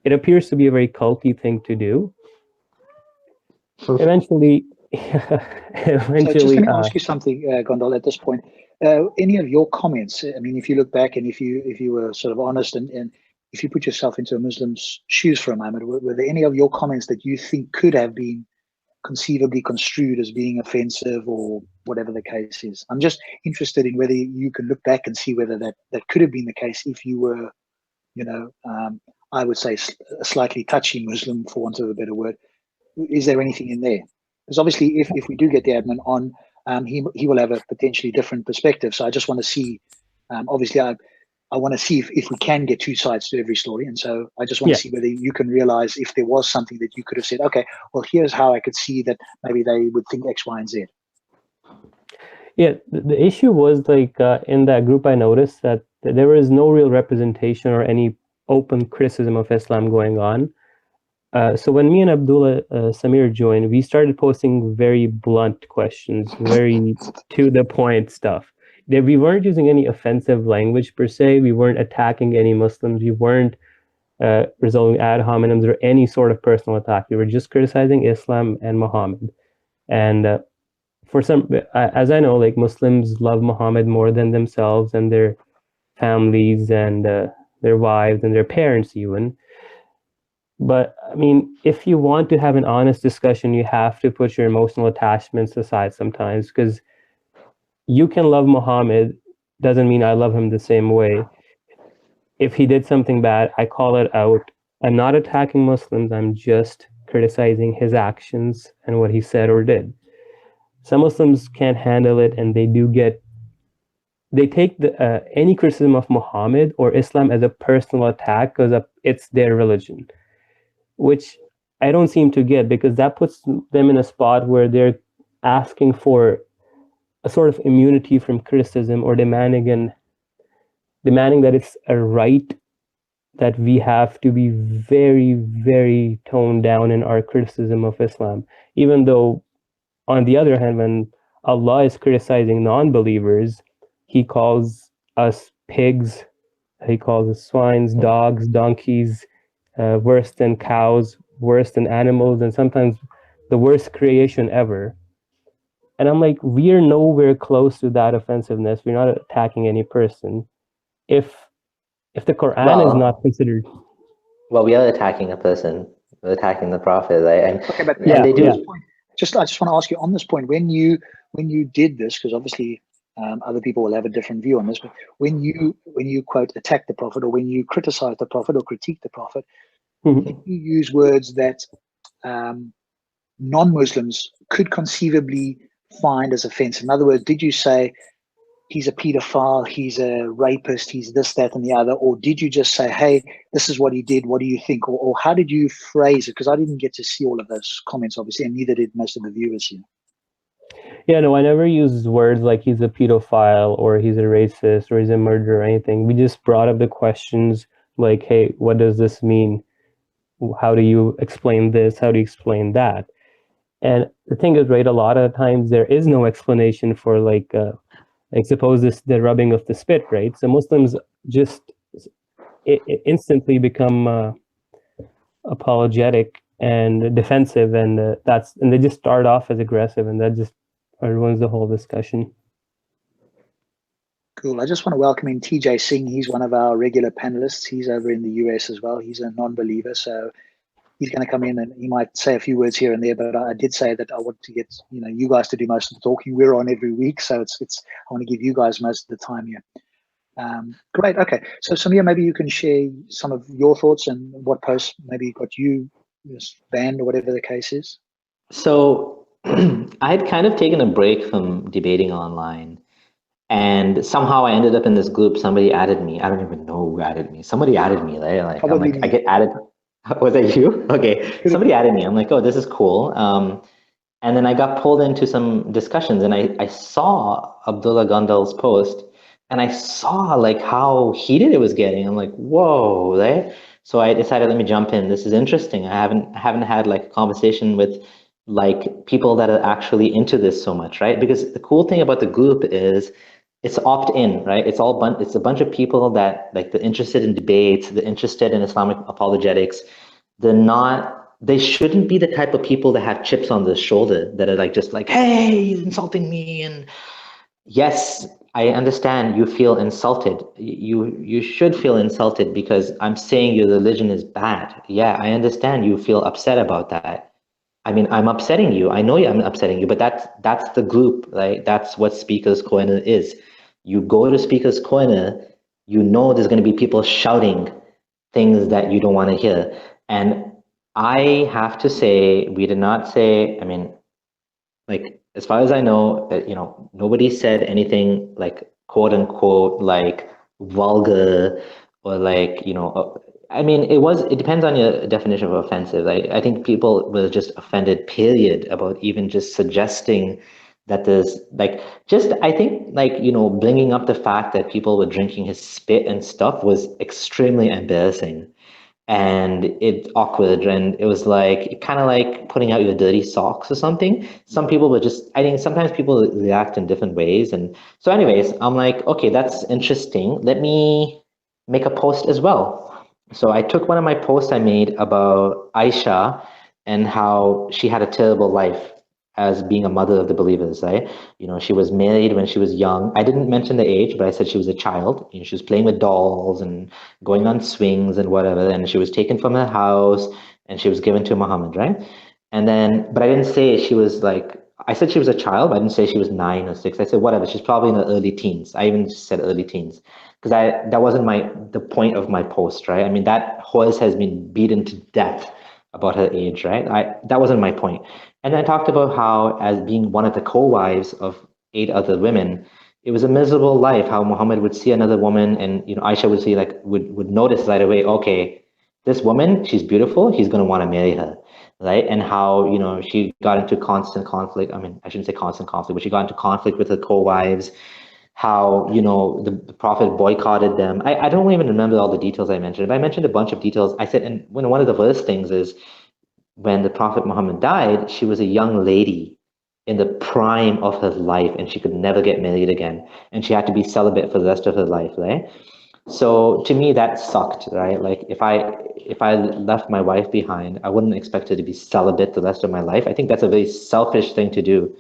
appears to be a very culty thing to do. Eventually, So just let me ask you something, Gondal, at this point. Any of your comments, I mean, if you look back and if you were sort of honest and if you put yourself into a Muslim's shoes for a moment, were there any of your comments that you think could have been conceivably construed as being offensive or whatever the case is? I'm just interested in whether you can look back and see whether that could have been the case if you were, I would say a slightly touchy Muslim, for want of a better word. Is there anything in there? Because obviously if we do get the admin on, he will have a potentially different perspective. So I just want to see, obviously, I want to see if we can get two sides to every story. And so I just want to see whether you can realize if there was something that you could have said, okay, well, here's how I could see that maybe they would think X, Y, and Z. Yeah, the issue was like in that group, I noticed that there was no real representation or any open criticism of Islam going on. So when me and Abdullah Sameer joined, we started posting very blunt questions, very to the point stuff. We weren't using any offensive language per se. We weren't attacking any Muslims. We weren't resolving ad hominems or any sort of personal attack. We were just criticizing Islam and Muhammad. And for some, as I know, like Muslims love Muhammad more than themselves and their families and their wives and their parents even. But I mean, if you want to have an honest discussion, you have to put your emotional attachments aside sometimes, because you can love Muhammad, doesn't mean I love him the same way. If he did something bad, I call it out. I'm not attacking Muslims, I'm just criticizing his actions and what he said or did. Some Muslims can't handle it, and they take any criticism of Muhammad or Islam as a personal attack because it's their religion, which I don't seem to get, because that puts them in a spot where they're asking for a sort of immunity from criticism or demanding that it's a right that we have to be very, very toned down in our criticism of Islam. Even though, on the other hand, when Allah is criticizing non-believers, he calls us pigs, he calls us swines, dogs, donkeys, worse than cows, worse than animals, and sometimes the worst creation ever. And I'm like, we are nowhere close to that offensiveness. We're not attacking any person. If the Quran is not considered, well, we are attacking a person. We're attacking the Prophet, right? Okay, but and they do. I just want to ask you on this point, when you did this, because obviously other people will have a different view on this, but when you quote attack the Prophet, or when you criticize the Prophet or critique the Prophet, did you use words that non-Muslims could conceivably find as offensive? In other words, did you say he's a pedophile, he's a rapist, he's this, that, and the other? Or did you just say, hey, this is what he did, what do you think? Or how did you phrase it? Because I didn't get to see all of those comments, obviously, and neither did most of the viewers here. Yeah, no, I never used words like he's a pedophile or he's a racist or he's a murderer or anything. We just brought up the questions like, hey, what does this mean? How do you explain this? How do you explain that? And the thing is, right, a lot of times there is no explanation for like suppose the rubbing of the spit, right? So Muslims just instantly become apologetic and defensive, and they just start off as aggressive, and that just ruins the whole discussion. Cool. I just want to welcome in TJ Singh. He's one of our regular panelists. He's over in the US as well. He's a non-believer, so he's going to come in and he might say a few words here and there. But I did say that I want to get you guys to do most of the talking. We're on every week, so it's I want to give you guys most of the time here. Great. Okay. So Sameer, maybe you can share some of your thoughts and what post maybe got you banned or whatever the case is. So I had kind of taken a break from debating online, and somehow I ended up in this group. Somebody added me. I don't even know who added me. Somebody added me, right? Like, I'm like, I get added. Was that you? Okay. Somebody added me. I'm like, oh, this is cool. And then I got pulled into some discussions, and I saw Abdullah Gondal's post, and I saw like how heated it was getting. I'm like, whoa, right? So I decided, let me jump in. This is interesting. I haven't had like a conversation with like people that are actually into this so much, right? Because the cool thing about the group is it's opt-in, right? It's a bunch of people that like they're interested in debates, they're interested in Islamic apologetics. They shouldn't be the type of people that have chips on their shoulder that are like just like, hey, he's insulting me. And yes, I understand you feel insulted. You should feel insulted because I'm saying your religion is bad. Yeah, I understand you feel upset about that. I mean, I'm upsetting you. I know I'm upsetting you, but that's the group, right? That's what Speaker's Corner is. You go to Speaker's Corner, you know there's going to be people shouting things that you don't want to hear. And I have to say, we did not say, I mean, Like, as far as I know, nobody said anything like quote unquote like vulgar or like, I mean, it depends on your definition of offensive. I think people were just offended, period, about even just suggesting that there's like, just, I think like, bringing up the fact that people were drinking his spit and stuff was extremely embarrassing and it's awkward, and it was like kind of like putting out your dirty socks or something. Some people were just, I think sometimes people react in different ways. And so anyways, I'm like, okay, that's interesting, let me make a post as well. So I took one of my posts I made about Aisha and how she had a terrible life as being a mother of the believers, right? She was married when she was young. I didn't mention the age, but I said she was a child. She was playing with dolls and going on swings and whatever, and she was taken from her house and she was given to Muhammad, right? And then, but I didn't say she was like, I said she was a child, but I didn't say she was 9 or 6. I said whatever, she's probably in the early teens. I even said early teens because that wasn't the point of my post, right? I mean, that horse has been beaten to death about her age, right? That wasn't my point. And I talked about how, as being one of the co-wives of 8 other women, it was a miserable life. How Muhammad would see another woman, and Aisha would see like would notice right away. Okay, this woman, she's beautiful. He's going to want to marry her, right? And how she got into constant conflict. I mean, I shouldn't say constant conflict, but she got into conflict with her co-wives. How the Prophet boycotted them. I don't even remember all the details I mentioned, but I mentioned a bunch of details. I said, and one of the worst things is when the Prophet Muhammad died, she was a young lady in the prime of her life, and she could never get married again, and she had to be celibate for the rest of her life, right? So to me, that sucked, right? Like if I left my wife behind, I wouldn't expect her to be celibate the rest of my life. I think that's a very selfish thing to do,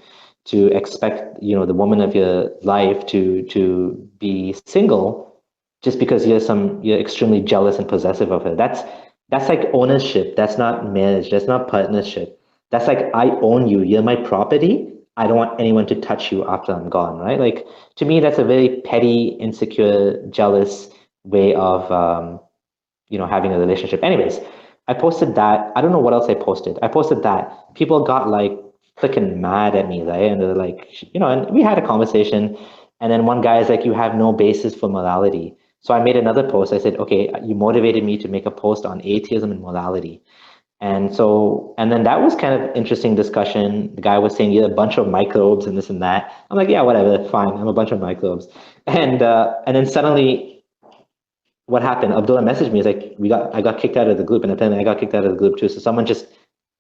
to expect the woman of your life to be single just because you're extremely jealous and possessive of her. That's like ownership. That's not marriage. That's not partnership. That's like, I own you. You're my property. I don't want anyone to touch you after I'm gone, right? Like, to me, that's a very petty, insecure, jealous way of having a relationship. Anyways, I posted that. I don't know what else I posted. I posted that. People got like freaking mad at me, right? And they're like, and we had a conversation. And then one guy is like, you have no basis for morality. So I made another post. I said, okay, you motivated me to make a post on atheism and morality. And then that was kind of interesting discussion. The guy was saying, you're a bunch of microbes and this and that. I'm like, yeah, whatever, fine. I'm a bunch of microbes. And then suddenly what happened? Abdullah messaged me. He's like, I got kicked out of the group, and apparently I got kicked out of the group too. So someone just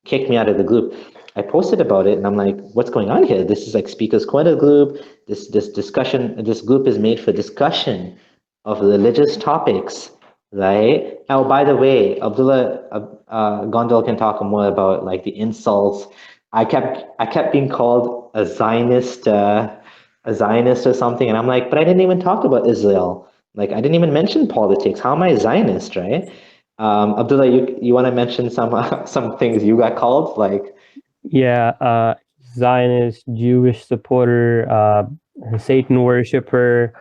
kicked me out of the group. I posted about it, and I'm like, what's going on here? This is like Speakers Corner group. This discussion, this group is made for discussion of religious topics, right? Now, by the way, Abdullah Gondal can talk more about like the insults. I kept being called a Zionist or something, and I'm like, but I didn't even talk about Israel. Like, I didn't even mention politics. How am I a Zionist, right? Abdullah, you want to mention some things you got called, like? Yeah, Zionist, Jewish supporter, Satan worshiper.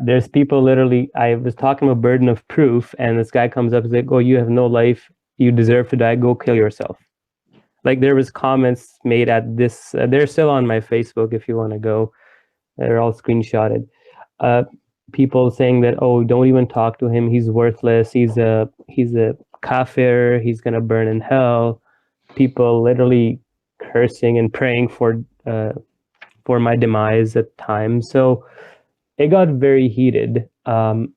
There's people literally, I was talking about burden of proof, and this guy comes up and says, oh, you have no life, you deserve to die, go kill yourself. Like, there was comments made at this, they're still on my Facebook if you want to go. They're all screenshotted. People saying that, oh, don't even talk to him, he's worthless, he's a kafir, he's gonna burn in hell. People literally cursing and praying for my demise at times. So it got very heated. And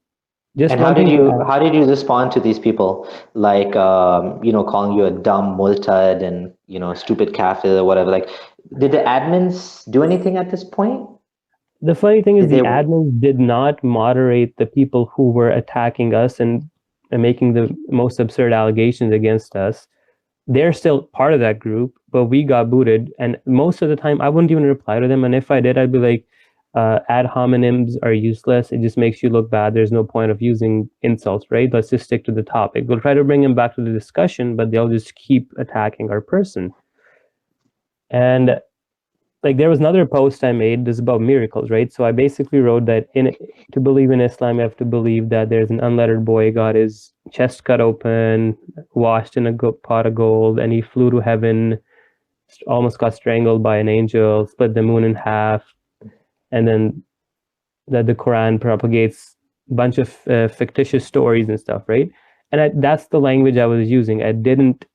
how did you respond to these people, like calling you a dumb multad and stupid kafir or whatever? Like, did the admins do anything at this point? The funny thing is, the admins did not moderate the people who were attacking us and making the most absurd allegations against us. They're still part of that group, but we got booted. And most of the time, I wouldn't even reply to them. And if I did, I'd be like, ad hominems are useless. It just makes you look bad. There's no point of using insults, right? Let's just stick to the topic. We'll try to bring them back to the discussion, but they'll just keep attacking our person. And like, there was another post I made, this is about miracles, right? So I basically wrote that to believe in Islam, you have to believe that there's an unlettered boy, got his chest cut open, washed in a pot of gold, and he flew to heaven, almost got strangled by an angel, split the moon in half, and then that the Quran propagates a bunch of fictitious stories and stuff, right? And that's the language I was using. I didn't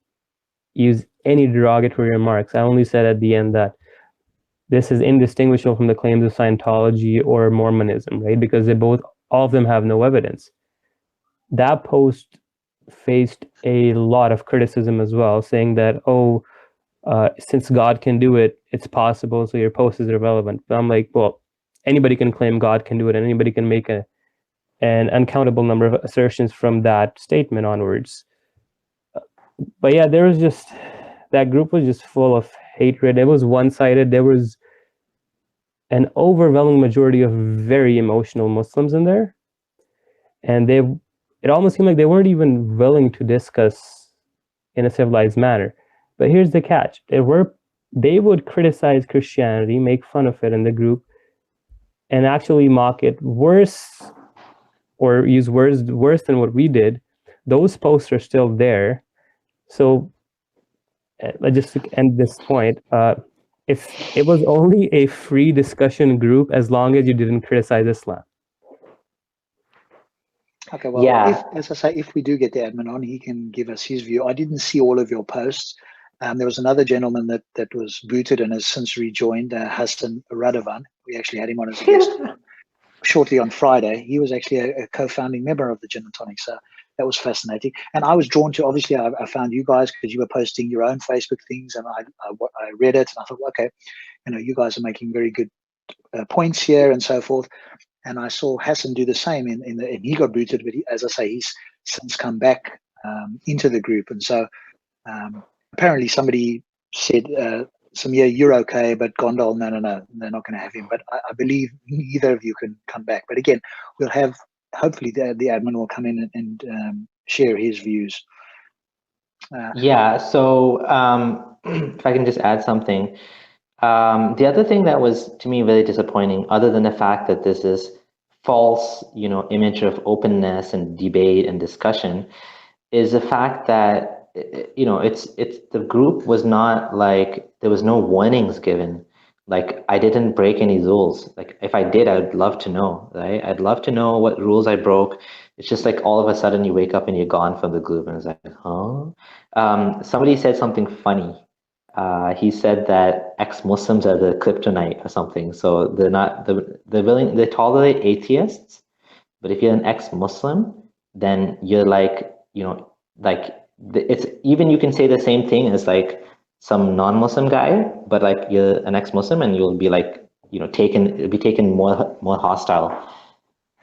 use any derogatory remarks. I only said at the end that this is indistinguishable from the claims of Scientology or Mormonism, right? Because all of them have no evidence. That post faced a lot of criticism as well, saying that, since God can do it, it's possible, so your post is irrelevant. But I'm like, well, anybody can claim God can do it, and anybody can make an uncountable number of assertions from that statement onwards. But yeah, that group was just full of hatred. It was one-sided. There was an overwhelming majority of very emotional Muslims in there, and it almost seemed like they weren't even willing to discuss in a civilized manner. But here's the catch: they would criticize Christianity, make fun of it in the group, and actually mock it worse, or use words worse than what we did. Those posts are still there. So just to end this point, if it was only a free discussion group as long as you didn't criticize Islam. Okay, well, Yeah. as I say, if we do get the admin on, he can give us his view. I didn't see all of your posts. There was another gentleman that was booted and has since rejoined, Hassan Radovan. We actually had him on as a guest shortly on Friday. He was actually a co-founding member of the Gin and Tonic, so that was fascinating. And I was drawn to, obviously, I found you guys because you were posting your own Facebook things, and I read it, and I thought, okay, you guys are making very good points here and so forth. And I saw Hassan do the same, and he got booted, but as I say, he's since come back into the group. And so apparently somebody said, Sameer, you're okay, but Gondal, no, they're not going to have him. But I believe neither of you can come back. But again, we'll have, hopefully the admin will come in and share his views. Yeah, so if I can just add something. The other thing that was, to me, really disappointing, other than the fact that this is false, image of openness and debate and discussion, is the fact that it's the group was not like, there was no warnings given. Like, I didn't break any rules. Like, if I did, I'd love to know, right? I'd love to know what rules I broke. It's just like all of a sudden you wake up and you're gone from the group, and it's like, huh? Somebody said something funny. He said that ex-Muslims are the kryptonite or something. So they tolerate atheists, but if you're an ex-Muslim, then you're like, it's even, you can say the same thing as like some non-Muslim guy, but like you're an ex-Muslim and you'll be like, it'll be taken more hostile.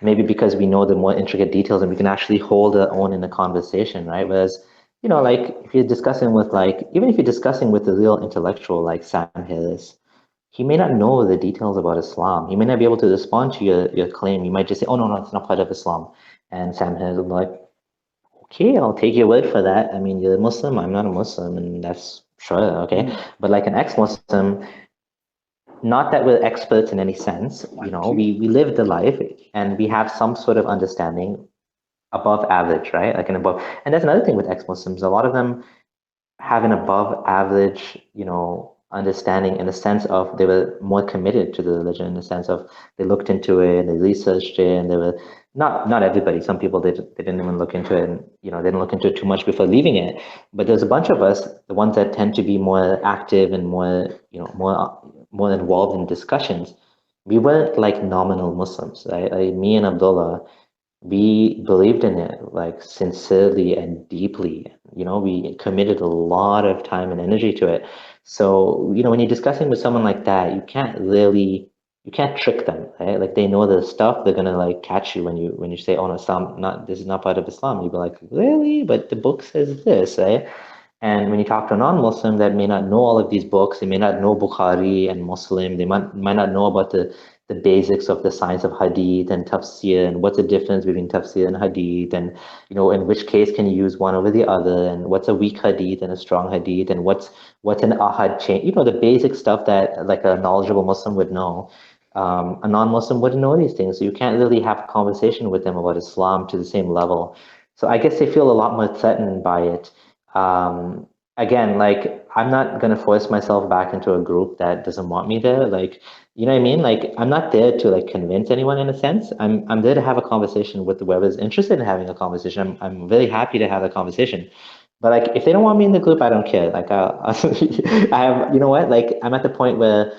Maybe because we know the more intricate details and we can actually hold our own in a conversation, right? Whereas, like if you're discussing with even if you're discussing with a real intellectual like Sam Harris, he may not know the details about Islam. He may not be able to respond to your claim. You might just say, oh, no, it's not part of Islam. And Sam Harris will be like, okay, I'll take your word for that. I mean, you're a Muslim, I'm not a Muslim, and that's sure, okay. But like an ex-Muslim, not that we're experts in any sense, we live the life and we have some sort of understanding above average, right? Like an above, and that's another thing with ex-Muslims. A lot of them have an above average, understanding in the sense of they were more committed to the religion, in the sense of they looked into it, they researched it, and they were not everybody. Some people they didn't even look into it, and they didn't look into it too much before leaving it. But there's a bunch of us, the ones that tend to be more active and more more involved in discussions. We weren't like nominal Muslims, right? Like me and Abdullah, we believed in it like sincerely and deeply. We committed a lot of time and energy to it. So, when you're discussing with someone like that, you can't trick them, right? Like they know the stuff, they're gonna like catch you when you say, oh no, Islam, this is not part of Islam. You'd be like, really? But the book says this, right? And when you talk to a non-Muslim that may not know all of these books, they may not know Bukhari and Muslim, they might not know about the basics of the science of hadith and tafsir, and what's the difference between tafsir and hadith, and in which case can you use one over the other, and what's a weak hadith and a strong hadith, and what's an ahad chain, the basic stuff that like a knowledgeable Muslim would know. A non-Muslim wouldn't know these things, so you can't really have a conversation with them about Islam to the same level. So I guess they feel a lot more threatened by it. again, like, I'm not gonna force myself back into a group that doesn't want me there. Like, you know what I mean? Like, I'm not there to like convince anyone in a sense. I'm there to have a conversation with whoever's interested in having a conversation. I'm very happy to have a conversation. But like, if they don't want me in the group, I don't care. Like, I have, you know what? Like, I'm at the point where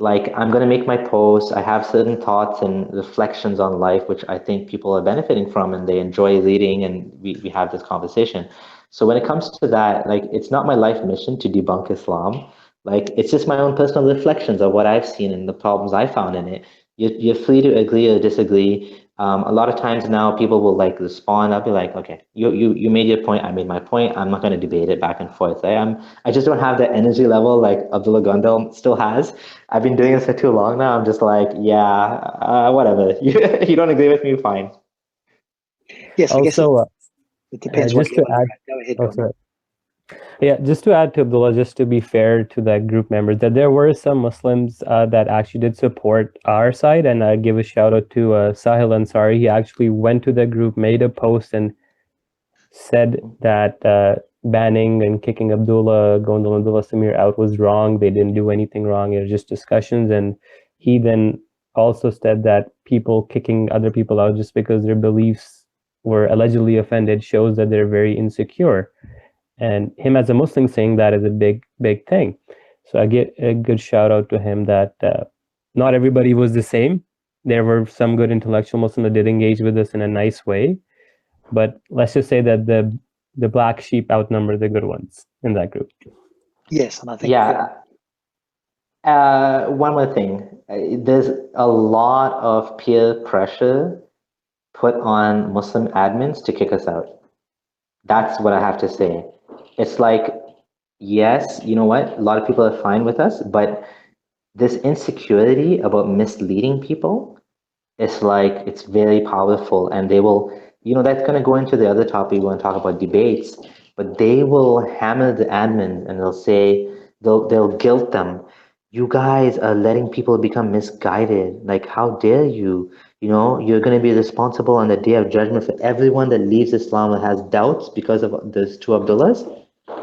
like I'm going to make my posts. I have certain thoughts and reflections on life, which I think people are benefiting from and they enjoy reading, and we have this conversation. So when it comes to that, like it's not my life mission to debunk Islam. Like it's just my own personal reflections of what I've seen and the problems I found in it. You're free to agree or disagree. A lot of times now people will like respond. I'll be like, okay, you made your point. I made my point. I'm not going to debate it back and forth. I just don't have the energy level like Abdullah Gondal still has. I've been doing this for too long now. I'm just like, yeah, whatever. You don't agree with me, fine. Yes, I guess Also, it depends what just to level add, you're at. Go ahead, oh, Dom. sorry. Yeah, just to add to Abdullah, just to be fair to that group members, that there were some Muslims that actually did support our side, and I give a shout out to Sahil Ansari. He actually went to the group, made a post, and said that banning and kicking Abdullah Gondal and Abdullah Sameer out was wrong. They didn't do anything wrong. It was just discussions. And he then also said that people kicking other people out just because their beliefs were allegedly offended shows that they're very insecure. And him as a Muslim saying that is a big thing. So I get a good shout out to him that not everybody was the same. There were some good intellectual Muslims that did engage with us in a nice way. But let's just say that the black sheep outnumber the good ones in that group. Yes, and I think Yeah. One more thing. There's a lot of peer pressure put on Muslim admins to kick us out. That's what I have to say. It's like, yes, you know what? A lot of people are fine with us, but this insecurity about misleading people, it's like it's very powerful, and they will, you know, that's going to go into the other topic. We want to talk about debates, but they will hammer the admin and they'll say, they'll guilt them. You guys are letting people become misguided. Like, how dare you? You know, you're going to be responsible on the day of judgment for everyone that leaves Islam and has doubts because of those two Abdullahs.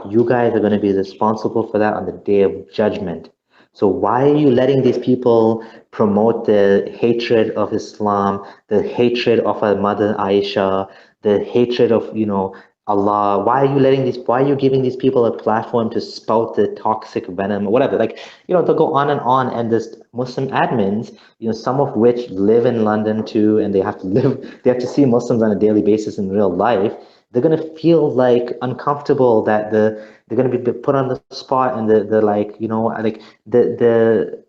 You guys are going to be responsible for that on the day of judgment. So why are you letting these people promote the hatred of Islam, the hatred of our mother Aisha, the hatred of, you know, Allah? Why are you letting these, why are you giving these people a platform to spout the toxic venom or whatever? Like, you know, they'll go on, and this Muslim admins, you know, some of which live in London too, and they have to see Muslims on a daily basis in real life. They're gonna feel like uncomfortable that they're gonna be put on the spot, and the like, you know, like the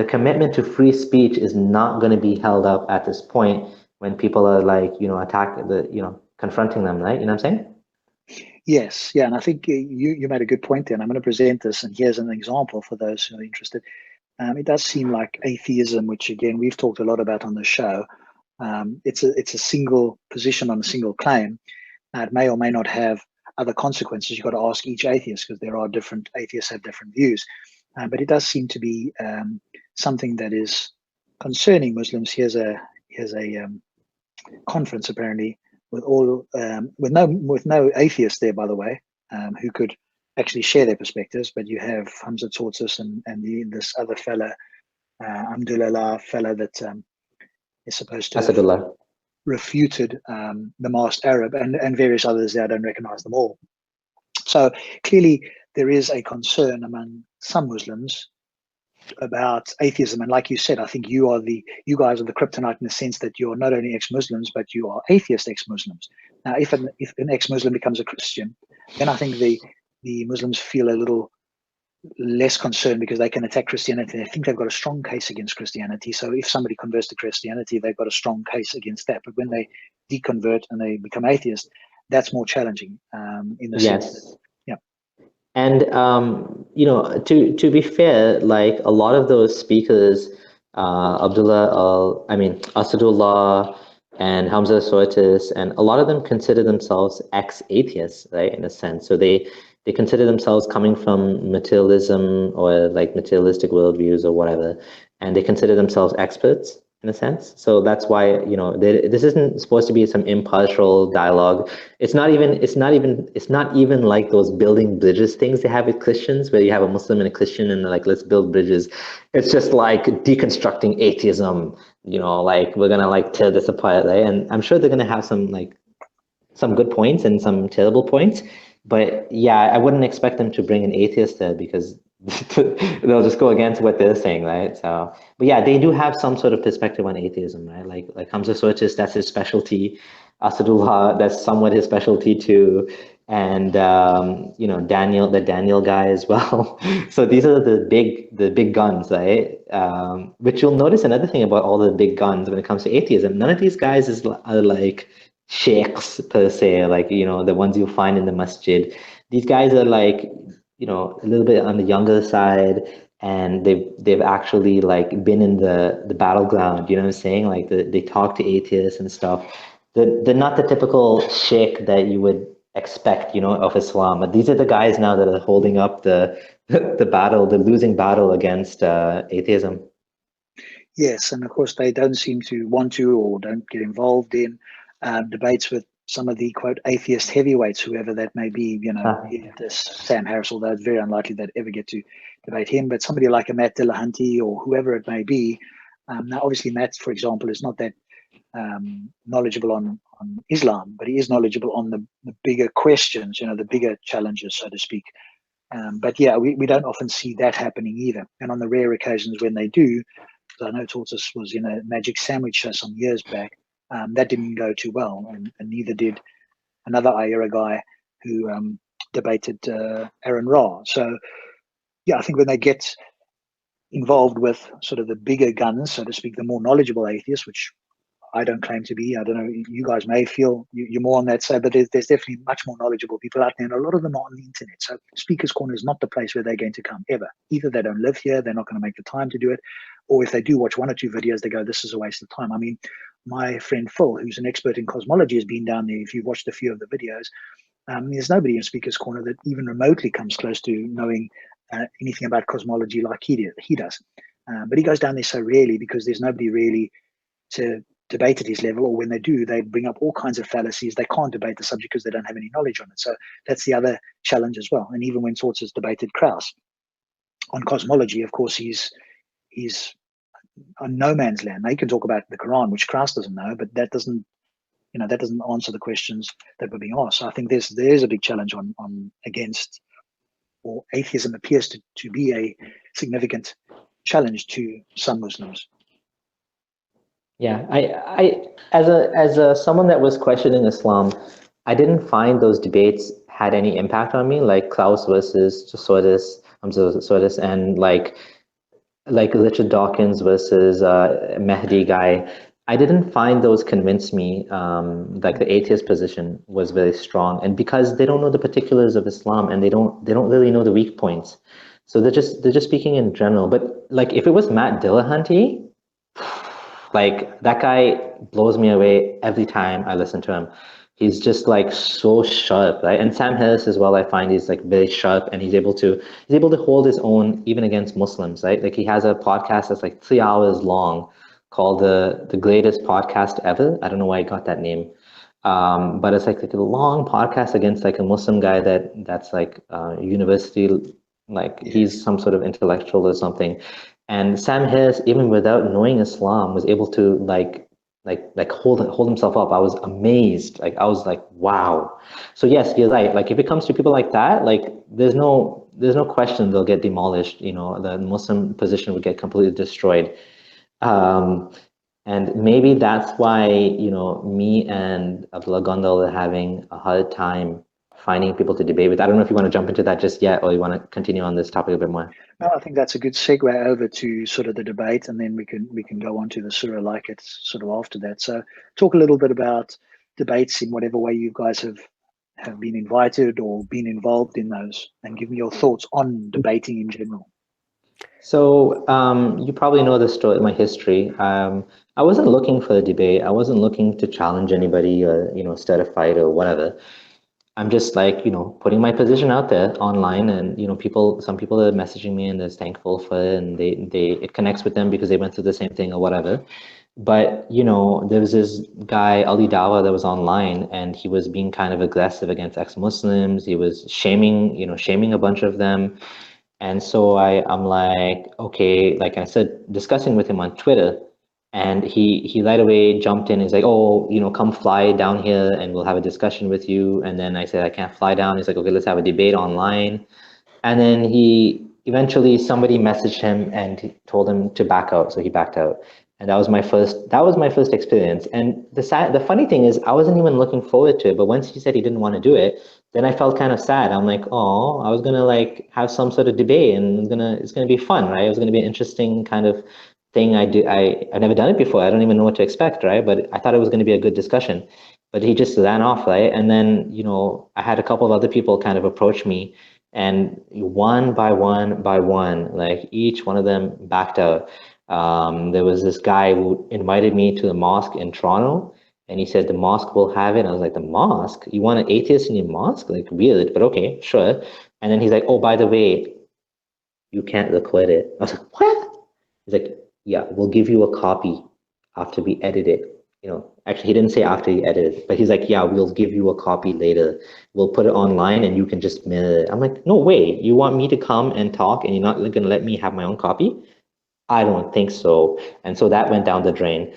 commitment to free speech is not going to be held up at this point when people are like, you know, confronting them, right? You know what I'm saying? yes, yeah, and I think you made a good point there, and I'm going to present this, and here's an example for those who are interested. It does seem like atheism, which again we've talked a lot about on the show. It's a single position on a single claim. It may or may not have other consequences. You've got to ask each atheist, because there are different atheists have different views. But it does seem to be something that is concerning Muslims. Here's a conference apparently with all with no atheists there, by the way, who could actually share their perspectives. But you have Hamza Tortis and this other fella, Abdullah fella that is supposed to have refuted the masked Arab and various others there. I don't recognize them all. So clearly there is a concern among some Muslims about atheism, and like you said, I think you guys are the kryptonite in the sense that you're not only ex-Muslims, but you are atheist ex-Muslims. Now, if an ex-Muslim becomes a Christian, then I think the Muslims feel a little less concerned, because they can attack Christianity. They think they've got a strong case against Christianity. So if somebody converts to Christianity, they've got a strong case against that. But when they deconvert and they become atheist, that's more challenging in the sense that, yeah. And you know, to be fair, like a lot of those speakers, Asadullah and Hamza Soitis, and a lot of them consider themselves ex-atheists, right? In a sense, so they consider themselves coming from materialism or like materialistic worldviews or whatever, and they consider themselves experts in a sense. So that's why, you know, this isn't supposed to be some impartial dialogue. It's not even like those building bridges things they have with Christians, where you have a Muslim and a Christian and like, let's build bridges. It's just like deconstructing atheism, you know, like we're gonna like tear this apart, right? And I'm sure they're gonna have some good points and some terrible points. But yeah, I wouldn't expect them to bring an atheist there, because they'll just go against what they're saying, right? So, but yeah, they do have some sort of perspective on atheism, right? Like Hamza Sotis, that's his specialty. Asadullah, that's somewhat his specialty too. And you know, the Daniel guy as well. So these are the big guns, right? Which you'll notice another thing about all the big guns when it comes to atheism. None of these guys are like sheikhs per se, like, you know, the ones you find in the masjid. These guys are like, you know, a little bit on the younger side, and they've actually like been in the battleground, you know what I'm saying? Like they talk to atheists and stuff. They're not the typical sheikh that you would expect, you know, of Islam. But these are the guys now that are holding up the the losing battle against atheism. Yes, and of course they don't seem to want to, or don't get involved in debates with some of the quote atheist heavyweights, whoever that may be. You know, this Sam Harris, although it's very unlikely they'd ever get to debate him, but somebody like a Matt Dillahunty or whoever it may be. Now, obviously, Matt, for example, is not that knowledgeable on Islam, but he is knowledgeable on the bigger questions, you know, the bigger challenges, so to speak. But yeah, we don't often see that happening either. And on the rare occasions when they do, because I know Tortoise was in a Magic Sandwich show some years back, that didn't go too well, and neither did another IRA guy who debated Aaron Ra. So yeah, I think when they get involved with sort of the bigger guns, so to speak, the more knowledgeable atheists, which I don't claim to be. I don't know, you guys may feel you're more on that side, but there's definitely much more knowledgeable people out there, and a lot of them are on the internet. So Speaker's Corner is not the place where they're going to come ever. Either they don't live here, they're not going to make the time to do it, or if they do watch one or two videos, they go, this is a waste of time. I mean, my friend Phil, who's an expert in cosmology, has been down there. If you've watched a few of the videos, there's nobody in Speaker's Corner that even remotely comes close to knowing anything about cosmology like he does. But he goes down there so rarely because there's nobody really to debate at his level, or when they do, they bring up all kinds of fallacies. They can't debate the subject because they don't have any knowledge on it. So that's the other challenge as well. And even when Swartz has debated Krauss on cosmology, of course, he's on no man's land. Now, he can talk about the Quran, which Krauss doesn't know, but that doesn't answer the questions that were being asked. So I think there's a big challenge on against, or atheism appears to be a significant challenge to some Muslims. Yeah, I as someone that was questioning Islam, I didn't find those debates had any impact on me, like Klaus versus Sotis, and like Richard Dawkins versus Mehdi guy. I didn't find those convince me. Like the atheist position was very strong, and because they don't know the particulars of Islam, and they don't really know the weak points, so they're just speaking in general. But like if it was Matt Dillahunty, like that guy blows me away every time I listen to him. He's just like so sharp, right? And Sam Harris as well, I find he's like very sharp, and he's able to hold his own even against Muslims, right? Like he has a podcast that's like 3 hours long called the Greatest Podcast Ever. I don't know why I got that name. But it's like a long podcast against like a Muslim guy that's like university, like he's some sort of intellectual or something. And Sam Harris, even without knowing Islam, was able to like hold himself up. I was amazed. Like I was like, wow. So yes, you're right. Like if it comes to people like that, like there's no question they'll get demolished. You know, the Muslim position would get completely destroyed. And maybe that's why, you know, me and Abdullah Gondal are having a hard time finding people to debate with. I don't know if you want to jump into that just yet, or you want to continue on this topic a bit more. No, I think that's a good segue over to sort of the debate, and then we can go on to the Sura Like It sort of after that. So talk a little bit about debates in whatever way you guys have been invited or been involved in those, and give me your thoughts on debating in general. So you probably know the story, my history. I wasn't looking for a debate. I wasn't looking to challenge anybody or, you know, start a fight or whatever. I'm just like, you know, putting my position out there online, and, you know, some people are messaging me and they're thankful for it, and it connects with them because they went through the same thing or whatever. But, there was this guy, Ali Dawah, that was online, and he was being kind of aggressive against ex-Muslims. He was shaming a bunch of them. And so I'm like, okay, like I said, discussing with him on Twitter, and he right away jumped in. He's like, oh, come fly down here and we'll have a discussion with you. And then I said, I can't fly down. He's like, okay, let's have a debate online. And then eventually somebody messaged him and he told him to back out. So he backed out. And that was my first experience. And the funny thing is I wasn't even looking forward to it, but once he said he didn't want to do it, then I felt kind of sad. I'm like, oh, I was gonna like have some sort of debate and it's gonna be fun, right? It was gonna be an interesting kind of thing. I've never done it before. I don't even know what to expect, right? But I thought it was gonna be a good discussion. But he just ran off, right? And then, I had a couple of other people kind of approach me, and one by one, like each one of them backed out. There was this guy who invited me to the mosque in Toronto, and he said the mosque will have it. And I was like, the mosque? You want an atheist in your mosque? Like, weird, but okay, sure. And then he's like, oh, by the way, you can't record it. I was like, what? He's like, yeah, we'll give you a copy after we edit it. Actually, he didn't say after he edited, but he's like, yeah, we'll give you a copy later. We'll put it online and you can just mirror it. I'm like, no way. You want me to come and talk and you're not going to let me have my own copy? I don't think so. And so that went down the drain.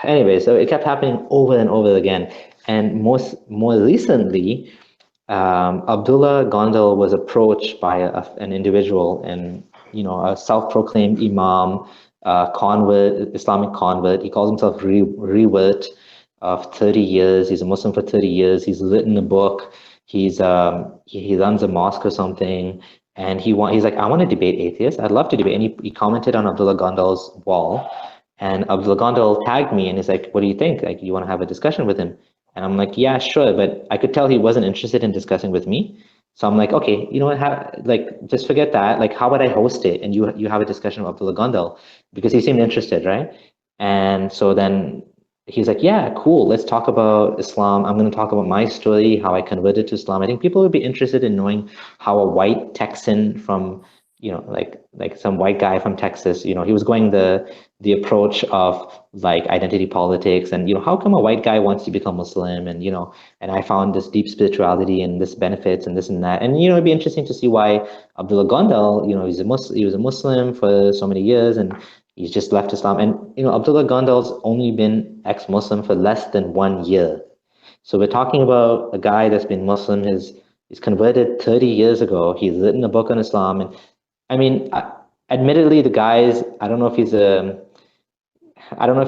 Anyway, so it kept happening over and over again. And more recently, Abdullah Gondal was approached by an individual, and a self-proclaimed imam, convert, Islamic convert. He calls himself revert of 30 years. He's a Muslim for 30 years. He's written a book. He runs a mosque or something, and he's like, I want to debate atheists. I'd love to debate. And he commented on Abdullah Gondal's wall, and Abdullah Gondal tagged me, and he's like, what do you think? Like, you want to have a discussion with him? And I'm like, yeah, sure. But I could tell he wasn't interested in discussing with me. So I'm like, okay, you know what? Just forget that. Like, how would I host it? And you have a discussion with Abdullah Gondal, because he seemed interested, right? And so then he's like, yeah, cool. Let's talk about Islam. I'm going to talk about my story, how I converted to Islam. I think people would be interested in knowing how a white Texan from, like some white guy from Texas, he was going the approach of like identity politics, and how come a white guy wants to become Muslim, and and I found this deep spirituality and this benefits and this and that, and it'd be interesting to see why Abdullah Gondal, he was a Muslim for so many years, and he's just left Islam. And Abdullah Gondal's only been ex-Muslim for less than 1 year. So we're talking about a guy that's been Muslim. He's converted 30 years ago. He's written a book on Islam, and I mean, admittedly, the guy's, I don't know if he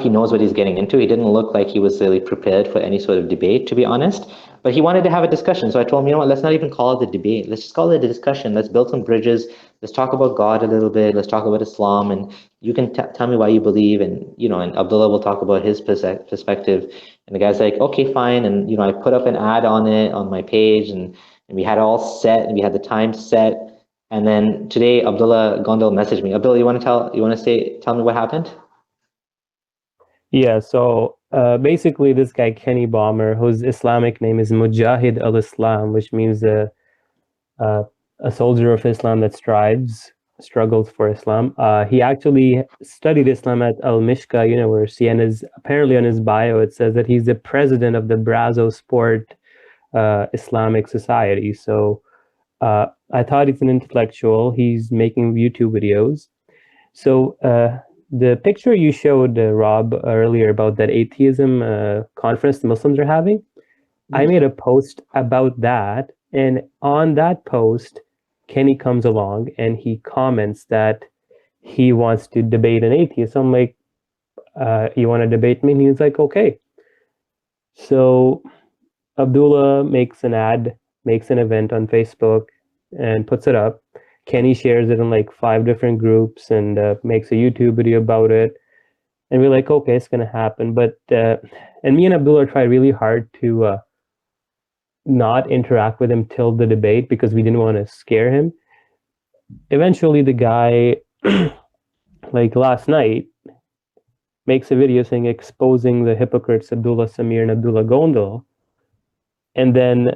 knows what he's getting into. He didn't look like he was really prepared for any sort of debate, to be honest. But he wanted to have a discussion. So I told him, what, let's not even call it a debate. Let's just call it a discussion. Let's build some bridges. Let's talk about God a little bit. Let's talk about Islam. And you can tell me why you believe. And, and Abdullah will talk about his perspective. And the guy's like, okay, fine. And, I put up an ad on it on my page, and we had it all set, and we had the time set. And then today, Abdullah Gondal messaged me. Abdullah, you want to tell me what happened? Yeah, so basically this guy, Kenny Bomer, whose Islamic name is Mujahid al-Islam, which means a soldier of Islam that struggles for Islam. He actually studied Islam at Al-Mishka University, and apparently on his bio, it says that he's the president of the Brazos Sport Islamic Society. So I thought he's an intellectual. He's making YouTube videos. So the picture you showed, Rob, earlier about that atheism conference the Muslims are having, I made a post about that. And on that post, Kenny comes along and he comments that he wants to debate an atheist. I'm like, you want to debate me? And he's like, okay. So Abdullah makes an event on Facebook and puts it up. Kenny shares it in like 5 different groups and makes a YouTube video about it. And we're like, okay, it's going to happen. But, and me and Abdullah tried really hard to not interact with him till the debate because we didn't want to scare him. Eventually, the guy, like last night, makes a video saying exposing the hypocrites Abdullah Sameer and Abdullah Gondal. And then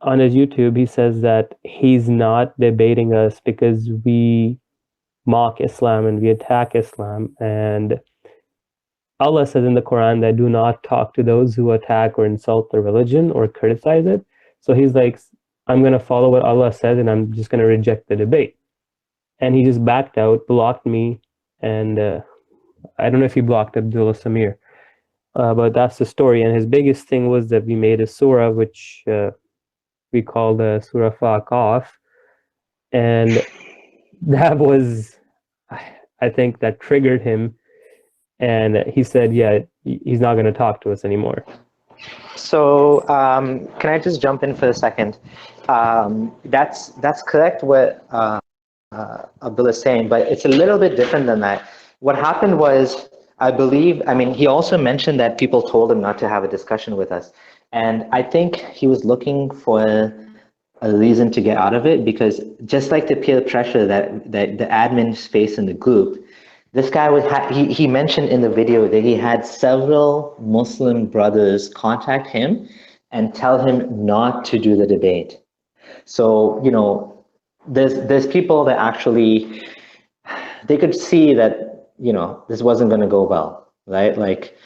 on his YouTube, he says that he's not debating us because we mock Islam and we attack Islam. And Allah says in the Quran that do not talk to those who attack or insult the religion or criticize it. So he's like, I'm going to follow what Allah says and I'm just going to reject the debate. And he just backed out, blocked me, and I don't know if he blocked Abdullah Sameer, but that's the story. And his biggest thing was that we made a surah which we called Surah Fuck Off, and that was, I think, that triggered him, and he said, yeah, he's not going to talk to us anymore. So can I just jump in for a second? That's correct what Abdullah is saying, but it's a little bit different than that. What happened was, I believe, I mean, he also mentioned that people told him not to have a discussion with us. And I think he was looking for a reason to get out of it, because just like the peer pressure that the admins face in the group, this guy he mentioned in the video that he had several Muslim brothers contact him and tell him not to do the debate. So, you know, there's people that actually, they could see that, you know, this wasn't going to go well, right? Like,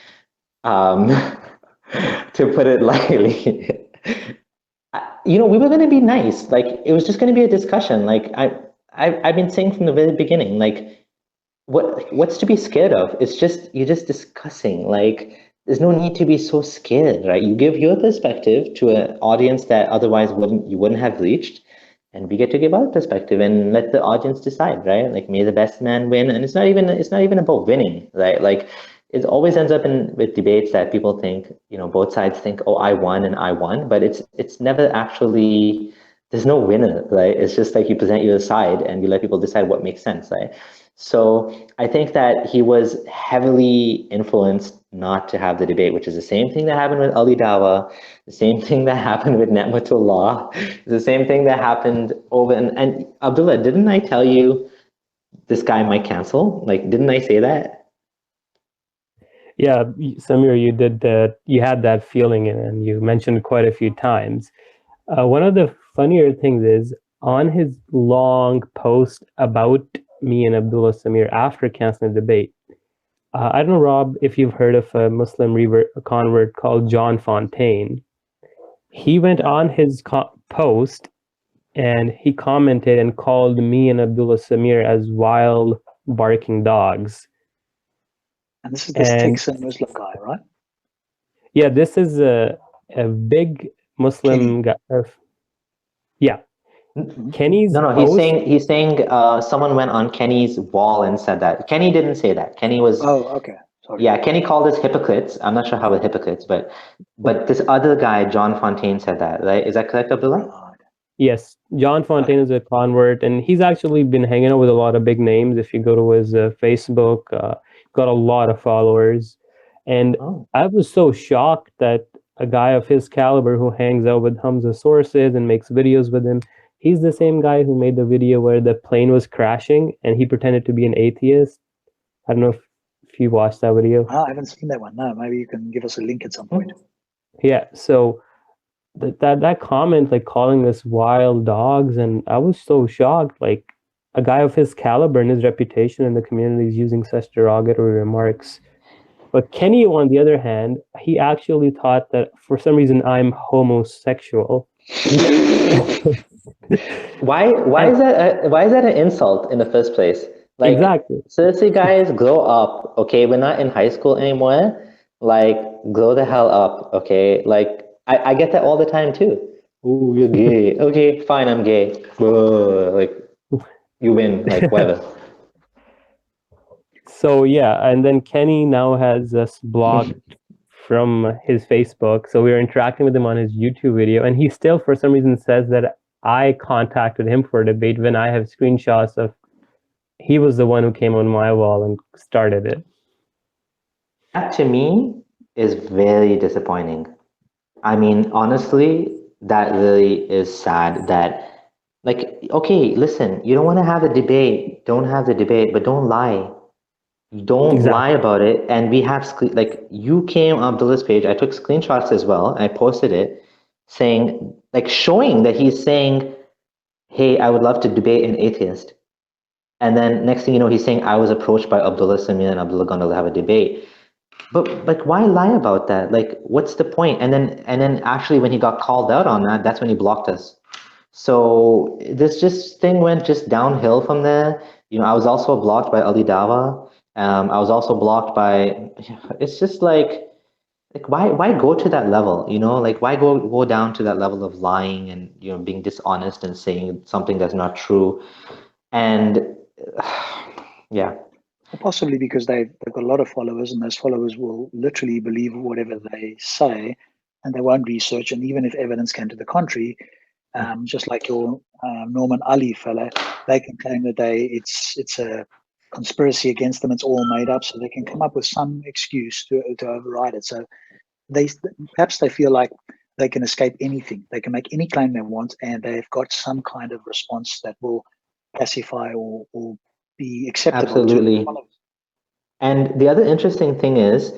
to put it lightly, you know, we were going to be nice. Like, it was just going to be a discussion. Like, I've been saying from the very beginning, like, what's to be scared of? It's just, you're just discussing. Like, there's no need to be so scared, right? You give your perspective to an audience that otherwise you wouldn't have reached, and we get to give our perspective and let the audience decide, right? Like, may the best man win. And it's not even about winning, right? Like, it always ends up with debates that people think, you know, both sides think, oh, I won and I won, but it's never actually, there's no winner, right? It's just like you present your side and you let people decide what makes sense, right? So I think that he was heavily influenced not to have the debate, which is the same thing that happened with Ali Dawah, the same thing that happened with Netmatullah, the same thing that happened over, and Abdullah, didn't I tell you this guy might cancel? Like, didn't I say that? Yeah, Sameer, you did that. You had that feeling, and you mentioned it quite a few times. One of the funnier things is, on his long post about me and Abdullah Sameer after canceling the debate, I don't know, Rob, if you've heard of a Muslim convert called John Fontaine. He went on his post and he commented and called me and Abdullah Sameer as wild barking dogs. And this is this Texan Muslim guy, right? Yeah, this is a big Muslim guy. Yeah. Kenny's no, he's saying someone went on Kenny's wall and said that. Kenny didn't say that. Kenny was, oh, okay, sorry. Yeah, Kenny called us hypocrites. I'm not sure how we're hypocrites, but this other guy, John Fontaine, said that, right? Is that correct, Abdullah? Yes, John Fontaine is a convert, and he's actually been hanging out with a lot of big names. If you go to his Facebook, got a lot of followers. And I was so shocked that a guy of his caliber who hangs out with Hamza sources and makes videos with him, he's the same guy who made the video where the plane was crashing and he pretended to be an atheist. I don't know if you watched that video. Oh, I haven't seen that one. No, maybe you can give us a link at some point. Yeah, so that comment, like calling us wild dogs, and I was so shocked, like a guy of his caliber and his reputation in the community is using such derogatory remarks. But Kenny, on the other hand, he actually thought that for some reason I'm homosexual. Why is that an insult in the first place? Like, exactly. Seriously, guys, grow up, okay? We're not in high school anymore. Like, grow the hell up, okay? Like, I get that all the time too. Oh, you're gay. Okay, fine, I'm gay. Like, you win, like, whatever. So yeah, and then Kenny now has us blocked from his Facebook. So we were interacting with him on his YouTube video, and he still, for some reason, says that I contacted him for a debate when I have screenshots of he was the one who came on my wall and started it. That to me is very disappointing. I mean, honestly, that really is sad that, like, okay, listen, you don't want to have a debate, don't have the debate, but don't lie. Don't lie about it. And we have, like, you came on Abdullah's page, I took screenshots as well, I posted it, saying, like, showing that he's saying, hey, I would love to debate an atheist. And then next thing you know, he's saying, I was approached by Abdullah Sameer and Abdullah Gondal to have a debate. But like, why lie about that? Like, what's the point? And then actually, when he got called out on that, that's when he blocked us. So this just thing went just downhill from there. You know, I was also blocked by Ali Dawah. I was also blocked by. It's just like why go to that level? You know, like why go down to that level of lying and being dishonest and saying something that's not true. And yeah. Possibly because they've got a lot of followers, and those followers will literally believe whatever they say, and they won't research. And even if evidence came to the contrary, just like your Norman Ali fella, they can claim that it's a conspiracy against them. It's all made up, so they can come up with some excuse to override it. So perhaps they feel like they can escape anything. They can make any claim they want, and they've got some kind of response that will pacify or be acceptable. Absolutely. And the other interesting thing is,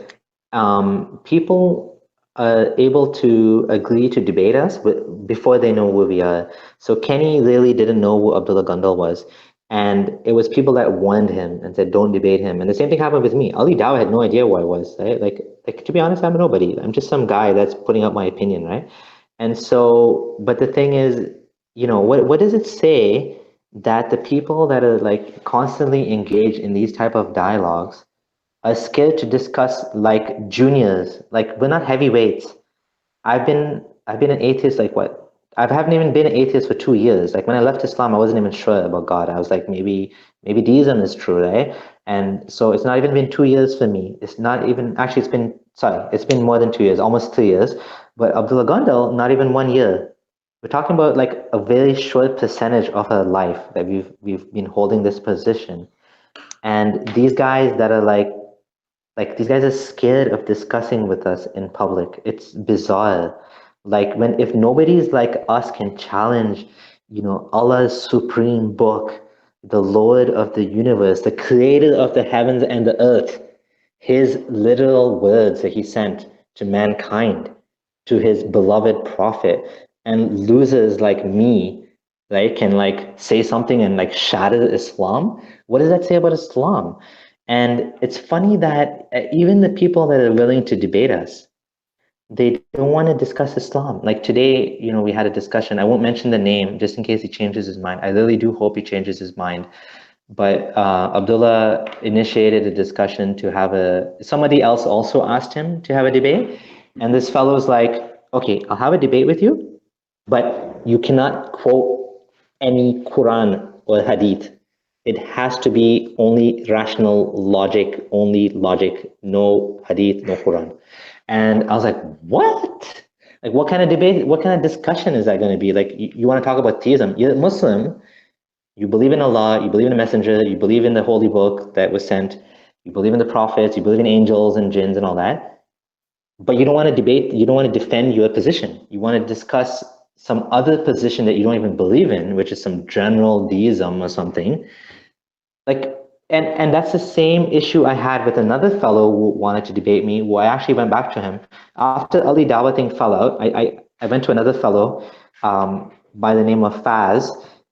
people are able to agree to debate us before they know who we are. So Kenny really didn't know who Abdullah Gondal was. And it was people that warned him and said, don't debate him. And the same thing happened with me. Ali Dawah had no idea who I was, right? Like, to be honest, I'm a nobody. I'm just some guy that's putting up my opinion, right? And so, but the thing is, what does it say that the people that are like constantly engaged in these type of dialogues are scared to discuss like juniors? Like, we're not heavyweights. I've been an atheist, like what? I haven't even been an atheist for 2 years. Like when I left Islam, I wasn't even sure about God. I was like, maybe deism is true, right? And so it's not even been 2 years for me. It's not even, actually it's been more than 2 years, almost 3 years. But Abdullah Gondal, not even 1 year. We're talking about like a very short percentage of our life that we've been holding this position. And these guys that are like these guys are scared of discussing with us in public. It's bizarre. Like if nobody's like us can challenge, Allah's supreme book, the Lord of the universe, the creator of the heavens and the earth, his literal words that he sent to mankind, to his beloved prophet, and losers like me, right, can like say something and like shatter Islam. What does that say about Islam? And it's funny that even the people that are willing to debate us, they don't want to discuss Islam. Like today, we had a discussion. I won't mention the name just in case he changes his mind. I really do hope he changes his mind. But Abdullah initiated a discussion to have somebody else also asked him to have a debate. And this fellow's like, okay, I'll have a debate with you, but you cannot quote any Quran or Hadith. It has to be only rational logic, no Hadith, no Quran. And I was like, what? Like, what kind of debate, what kind of discussion is that going to be? Like, you want to talk about theism? You're a Muslim, you believe in Allah, you believe in the messenger, you believe in the holy book that was sent, you believe in the prophets, you believe in angels and jinns and all that. But you don't want to debate, you don't want to defend your position. You want to discuss some other position that you don't even believe in, which is some general deism or something. Like, and that's the same issue I had with another fellow who wanted to debate me, who I actually went back to him. After Ali Dawah thing fell out, I went to another fellow by the name of Faz,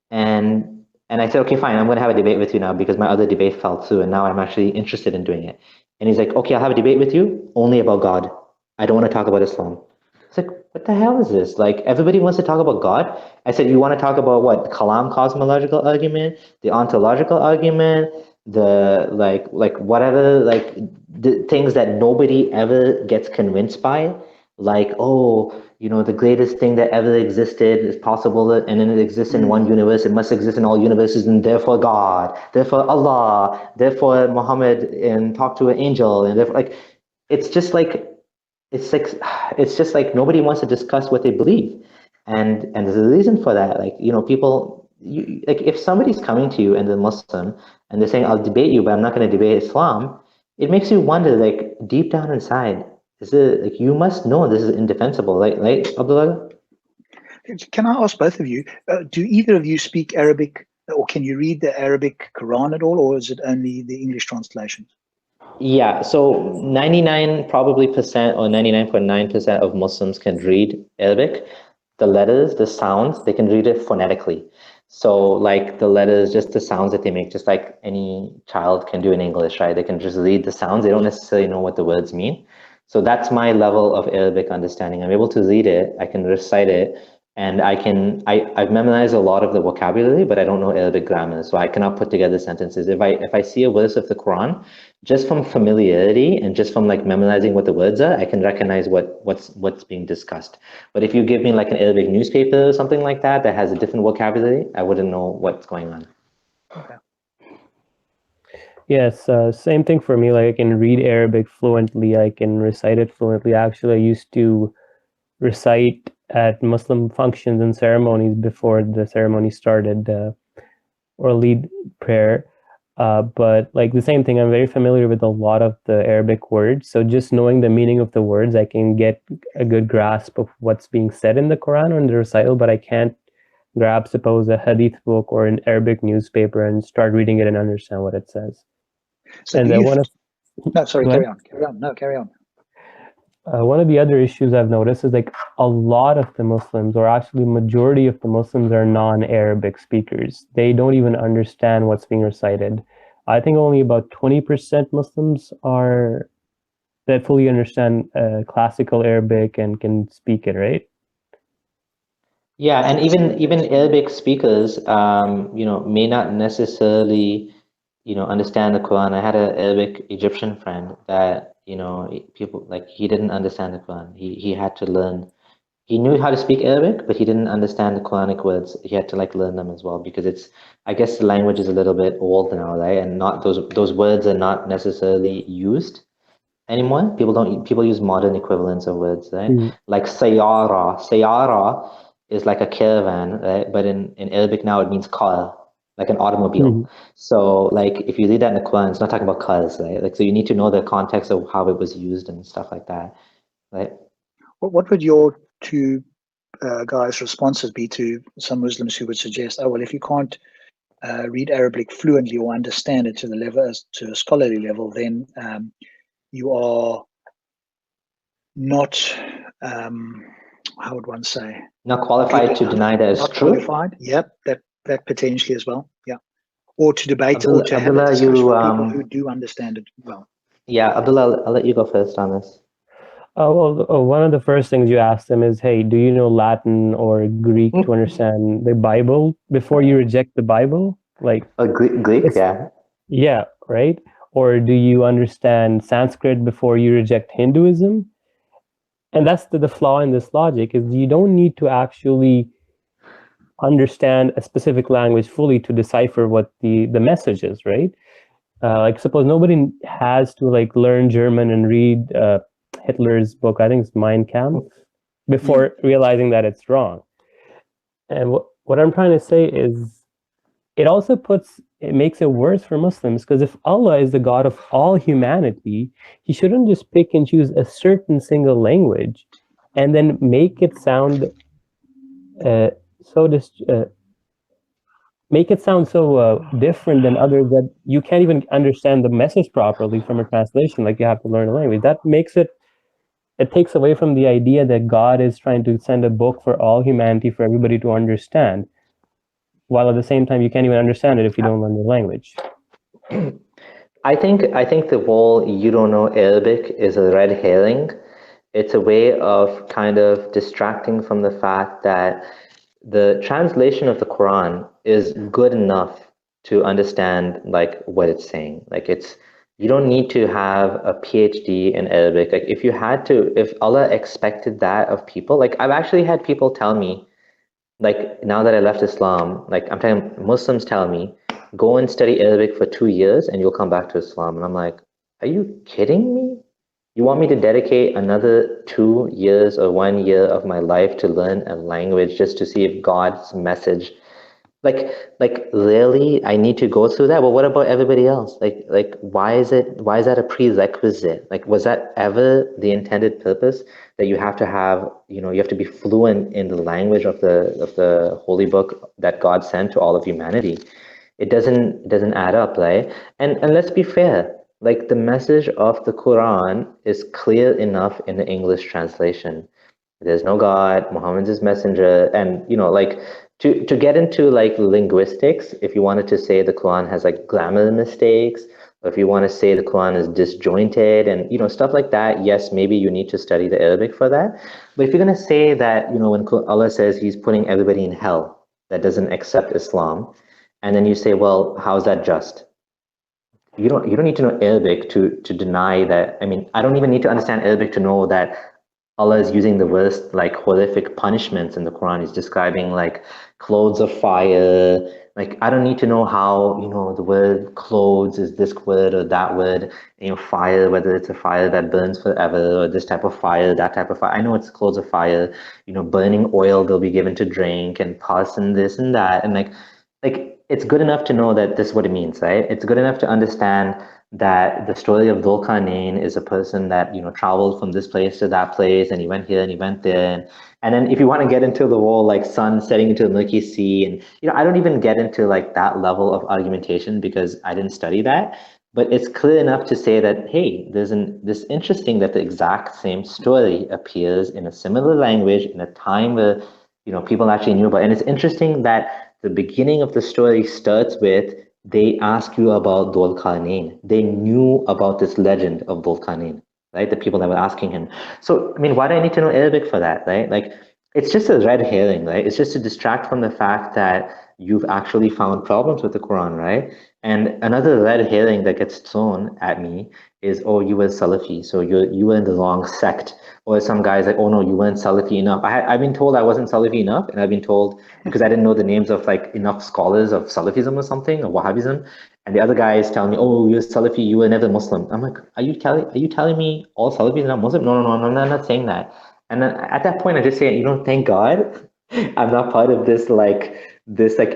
and I said, okay, fine, I'm going to have a debate with you now because my other debate fell through, and now I'm actually interested in doing it. And he's like, okay, I'll have a debate with you, only about God. I don't want to talk about Islam. It's like, what the hell is this? Like, everybody wants to talk about God. I said, you want to talk about what? Kalam cosmological argument, the ontological argument, the like whatever, like the things that nobody ever gets convinced by, like, oh, the greatest thing that ever existed is possible, and then it exists in one universe, it must exist in all universes, and therefore God, therefore Allah, therefore Muhammad, and talk to an angel, and therefore, like, it's just like nobody wants to discuss what they believe, and there's a reason for that. Like, people, like, if somebody's coming to you and they're Muslim and they're saying, I'll debate you, but I'm not going to debate Islam, it makes you wonder, like, deep down inside, is it like, you must know this is indefensible, right, Abdullah? Can I ask both of you, do either of you speak Arabic, or can you read the Arabic Quran at all, or is it only the English translations? Yeah, so 99% or 99.9% of Muslims can read Arabic. The letters, the sounds, they can read it phonetically. So like the letters, just the sounds that they make, just like any child can do in English, right? They can just read the sounds. They don't necessarily know what the words mean. So that's my level of Arabic understanding. I'm able to read it, I can recite it, and I've memorized a lot of the vocabulary, but I don't know Arabic grammar, so I cannot put together sentences. If I see a verse of the Quran, just from familiarity and just from like memorizing what the words are, I can recognize what's being discussed. But if you give me like an Arabic newspaper or something like that that has a different vocabulary, I wouldn't know what's going on. Okay. Yes, same thing for me. Like I can read Arabic fluently, I can recite it fluently. Actually, I used to recite at Muslim functions and ceremonies before the ceremony started, or lead prayer. But like the same thing, I'm very familiar with a lot of the Arabic words. So just knowing the meaning of the words, I can get a good grasp of what's being said in the Quran or in the recital, but I can't grab, suppose, a hadith book or an Arabic newspaper and start reading it and understand what it says. So And no, sorry, carry on. No, carry on. One of the other issues I've noticed is like a lot of the Muslims, or actually majority of the Muslims, are non-Arabic speakers. They don't even understand what's being recited. I think only about 20% Muslims are that fully understand classical Arabic and can speak it, right? Yeah, and even Arabic speakers, may not necessarily, understand the Quran. I had an Arabic Egyptian friend that, people like he didn't understand the Quran. He had to learn. He knew how to speak Arabic, but he didn't understand the Quranic words. He had to like learn them as well because I guess the language is a little bit old now, right? And not those words are not necessarily used anymore. People use modern equivalents of words, right? Like sayara. Sayara is like a caravan, right? But in Arabic now it means car, like an automobile. So like if you read that in the Quran, it's not talking about cars, right? Like so you need to know the context of how it was used and stuff like that, right? What would your two guys' responses be to some Muslims who would suggest, oh well, if you can't read Arabic fluently or understand it to the level to a scholarly level, then you are not how would one say, not qualified to deny that it's not true. Qualified. Yep, that potentially as well. Yeah, or to debate Abdullah, or to have a discussion with people who do understand it well. Yeah, Abdullah, I'll let you go first on this. One of the first things you ask them is, hey, do you know Latin or Greek to understand the Bible before you reject the Bible? Like Greek, yeah. Yeah, right? Or do you understand Sanskrit before you reject Hinduism? And that's the flaw in this logic, is you don't need to actually understand a specific language fully to decipher what the message is, right? Like suppose nobody has to like learn German and read Hitler's book, I think it's Mein Kampf, before realizing that it's wrong. And what I'm trying to say is it makes it worse for Muslims, because if Allah is the God of all humanity, he shouldn't just pick and choose a certain single language and then make it sound so different than others that you can't even understand the message properly from a translation. Like you have to learn a language. That makes it takes away from the idea that God is trying to send a book for all humanity for everybody to understand, while at the same time you can't even understand it if you don't learn the language. I think the whole you don't know Arabic is a red herring. It's a way of kind of distracting from the fact that the translation of the Quran is good enough to understand like what it's saying. Like you don't need to have a PhD in Arabic. Like if Allah expected that of people, like I've actually had people tell me, like now that I left Islam, like I'm telling Muslims tell me, go and study Arabic for 2 years and you'll come back to Islam. And I'm like, are you kidding me? You want me to dedicate another 2 years or 1 year of my life to learn a language just to see if God's message, like really, I need to go through that? Well, what about everybody else? Like why is that a prerequisite? Like, was that ever the intended purpose, that you have to have, you have to be fluent in the language of the holy book that God sent to all of humanity? It doesn't add up, right? And let's be fair. Like the message of the Quran is clear enough in the English translation. There's no God, Muhammad's his messenger, and like to get into like linguistics, if you wanted to say the Quran has like grammar mistakes, or if you want to say the Quran is disjointed and stuff like that, yes, maybe you need to study the Arabic for that. But if you're going to say that, when Allah says he's putting everybody in hell that doesn't accept Islam, and then you say, well, how's that just? You don't need to know Arabic to deny that. I mean, I don't even need to understand Arabic to know that Allah is using the worst, like, horrific punishments in the Quran. He's describing like clothes of fire. Like, I don't need to know how, the word clothes is this word or that word, fire, whether it's a fire that burns forever or this type of fire, that type of fire. I know it's clothes of fire, burning oil they'll be given to drink and pus and this and that. And like it's good enough to know that this is what it means, right? It's good enough to understand that the story of Dhul Qarnayn is a person that traveled from this place to that place, and he went here and he went there, and then if you want to get into the whole like sun setting into the Milky Sea, and I don't even get into like that level of argumentation because I didn't study that, but it's clear enough to say that, hey, this interesting that the exact same story appears in a similar language in a time where people actually knew about it. And it's interesting that the beginning of the story starts with, they ask you about Dhul Qarnayn. They knew about this legend of Dhul Qarnayn, right? The people that were asking him. So, I mean, why do I need to know Arabic for that, right? Like, it's just a red herring, right? It's just to distract from the fact that you've actually found problems with the Quran, right? And another red herring that gets thrown at me is, oh, you were Salafi, so you were in the wrong sect. Or some guys like, oh no, you weren't Salafi enough. I've been told I wasn't Salafi enough, and I've been told because I didn't know the names of like enough scholars of Salafism or something, or Wahhabism. And the other guy is telling me, oh, you're Salafi, you were never Muslim. I'm like, are you telling me all Salafis are not Muslim? No, I'm not saying that. And then at that point, I just say, thank God I'm not part of this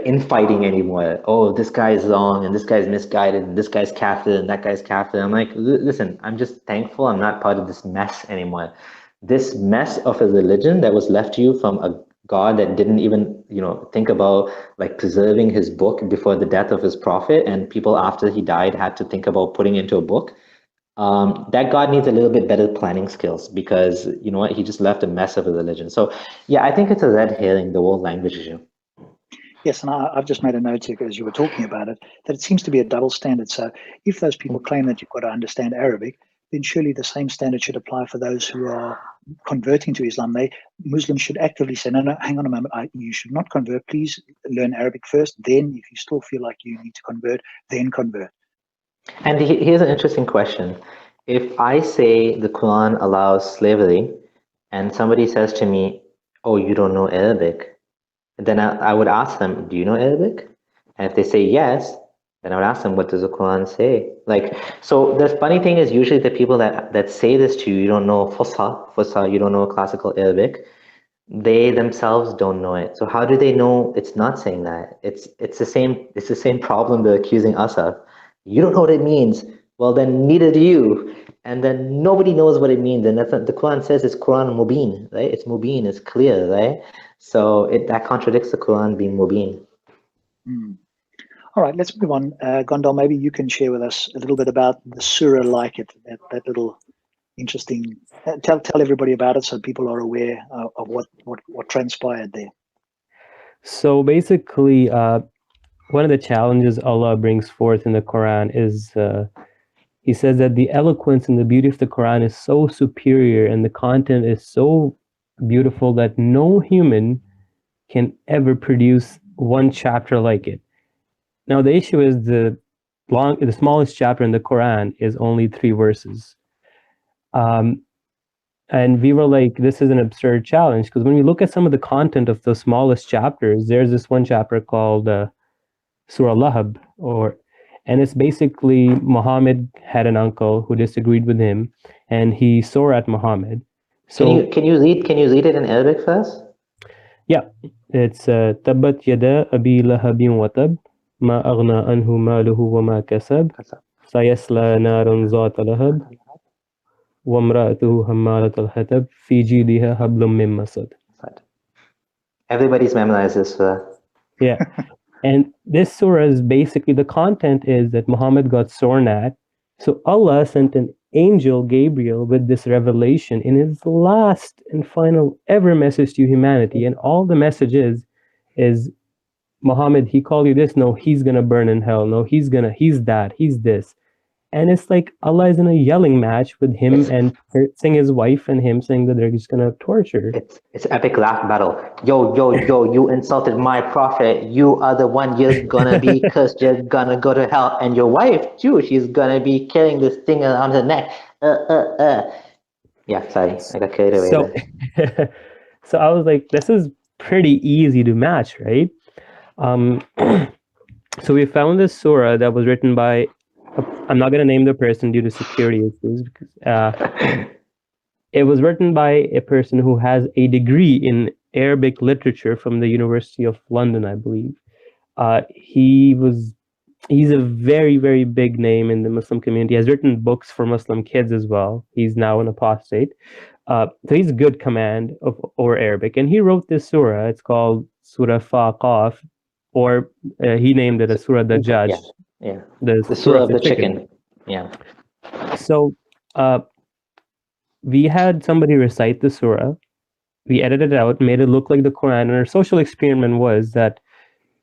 infighting anymore. Oh, this guy is wrong, and this guy's misguided, and this guy's kafir, and that guy's kafir. I'm like, listen, I'm just thankful I'm not part of this mess anymore. This mess of a religion that was left to you from a God that didn't even, think about like preserving his book before the death of his prophet, and people after he died had to think about putting it into a book. That God needs a little bit better planning skills, because you know what, he just left a mess of a religion. So yeah, I think it's a red herring, the whole language issue. Yes, and I've just made a note here, as you were talking about it, that it seems to be a double standard. So if those people claim that you've got to understand Arabic, then surely the same standard should apply for those who are converting to Islam. Muslims should actively say, no, hang on a moment, you should not convert. Please learn Arabic first. Then if you still feel like you need to convert, then convert. And here's an interesting question. If I say the Quran allows slavery, and somebody says to me, oh, you don't know Arabic, then I would ask them, do you know Arabic? And if they say yes, then I would ask them, what does the Quran say? Like, so the funny thing is, usually the people that say this to you, you don't know Fusha, you don't know classical Arabic, they themselves don't know it. So how do they know it's not saying that? It's the same problem they're accusing us of. You don't know what it means. Well, then neither do you. And then nobody knows what it means. And that's what the Quran says, it's Quran mubin, right? It's mubin, it's clear, right? So that contradicts the Quran being mubin. All right, let's move on. Gondal, maybe you can share with us a little bit about the Sura Like It, that little interesting, tell everybody about it so people are aware of what transpired there. So basically, one of the challenges Allah brings forth in the Quran is, he says that the eloquence and the beauty of the Quran is so superior and the content is so beautiful that no human can ever produce one chapter like it. Now, the issue is the smallest chapter in the Quran is only 3 verses. And we were like, this is an absurd challenge, because when we look at some of the content of the smallest chapters, there's this one chapter called Sura Lahab, and it's basically Muhammad had an uncle who disagreed with him, and he swore at Muhammad. So can you read it in Arabic first? Yeah, it's Tabbat yada abi lahabin wa tab ma aghna anhu maluhu wa ma kasab sayasla narun zata lahab wa imra'atuhu hammalat al-hatab fi jidiha hablum min masad. Everybody's memorized this surah. Yeah. And this surah is basically, the content is that Muhammad got sworn at. So Allah sent an angel, Gabriel, with this revelation in his last and final ever message to humanity. And all the message is is Muhammad, he called you this. No, he's gonna burn in hell. No, he's that, he's this. And it's like Allah is in a yelling match with him and saying his wife and him saying that they're just gonna torture. It's epic laugh battle. Yo, you insulted my prophet. You are the one. You're gonna be cursed. You're gonna go to hell. And your wife too. She's gonna be carrying this thing on her neck. Yeah, sorry, I got carried away. So, so I was like, this is pretty easy to match, right? So we found this surah that was written by, I'm not going to name the person due to security issues, because it was written by a person who has a degree in Arabic literature from the University of London, I believe. He's a very, very big name in the Muslim community. He has written books for Muslim kids as well. He's now an apostate. So he's a good command over Arabic. And he wrote this surah. It's called Surah Faqaf, or he named it a Surah Dajjaj. Yeah. The Surah of the chicken. Yeah. So we had somebody recite the surah. We edited it out, made it look like the Quran. And our social experiment was that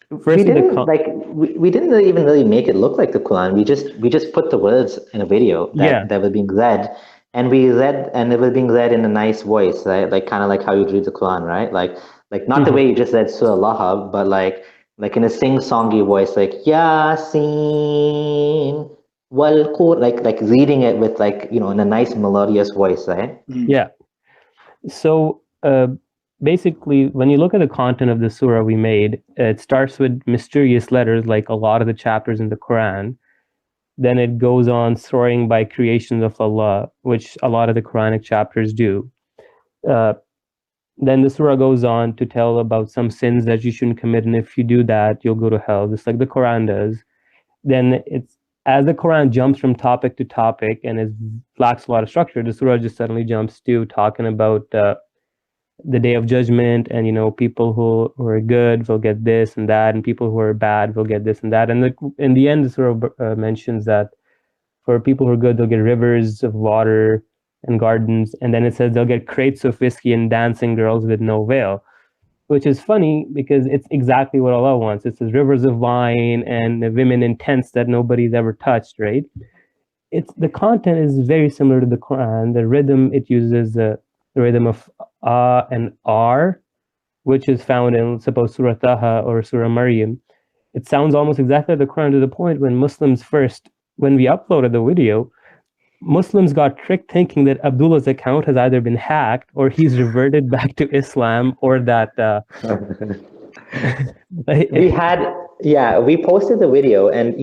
we didn't even really make it look like the Quran. We just put the words in a video that were being read, and it was being read in a nice voice, right? Like kind of like how you read the Quran, right? Like not the way you just read Surah Lahab, but like in a sing-songy voice, like Yasin wal Qur, like reading it with in a nice melodious voice, right? Yeah. So basically, when you look at the content of the surah we made, it starts with mysterious letters, like a lot of the chapters in the Quran. Then it goes on soaring by creations of Allah, which a lot of the Quranic chapters do. Then the surah goes on to tell about some sins that you shouldn't commit, and if you do that, you'll go to hell, just like the Quran does. Then it's as the Quran jumps from topic to topic and it lacks a lot of structure, the surah just suddenly jumps to talking about the day of judgment, and people who are good will get this and that, and people who are bad will get this and that. And in the end, the surah mentions that for people who are good, they'll get rivers of water and gardens, and then it says they'll get crates of whiskey and dancing girls with no veil, which is funny because it's exactly what Allah wants. It says rivers of wine and women in tents that nobody's ever touched, right? The content is very similar to the Quran. The rhythm it uses the rhythm of and R, which is found in suppose Surah Taha or Surah Maryam. It sounds almost exactly like the Quran, to the point when we uploaded the video, Muslims got tricked thinking that Abdullah's account has either been hacked or he's reverted back to Islam, or that we posted the video, and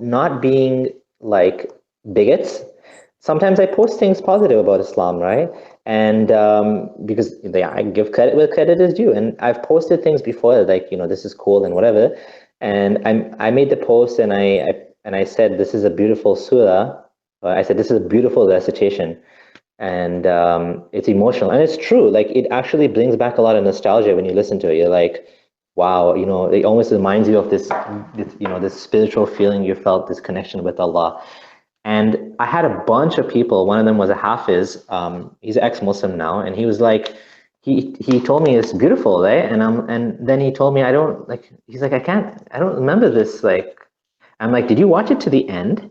not being like bigots, sometimes I post things positive about Islam, right? And because I give credit where credit is due, and I've posted things before like this is cool and whatever, and I made the post and I said this is a beautiful surah. I said this is a beautiful recitation, and it's emotional, and it's true. Like it actually brings back a lot of nostalgia when you listen to it. You're like, wow, it almost reminds you of this spiritual feeling you felt, this connection with Allah. And I had a bunch of people. One of them was a Hafiz. He's an ex-Muslim now, and he was like, he told me it's beautiful, right? And then he told me I don't remember this. Like, I'm like, did you watch it to the end?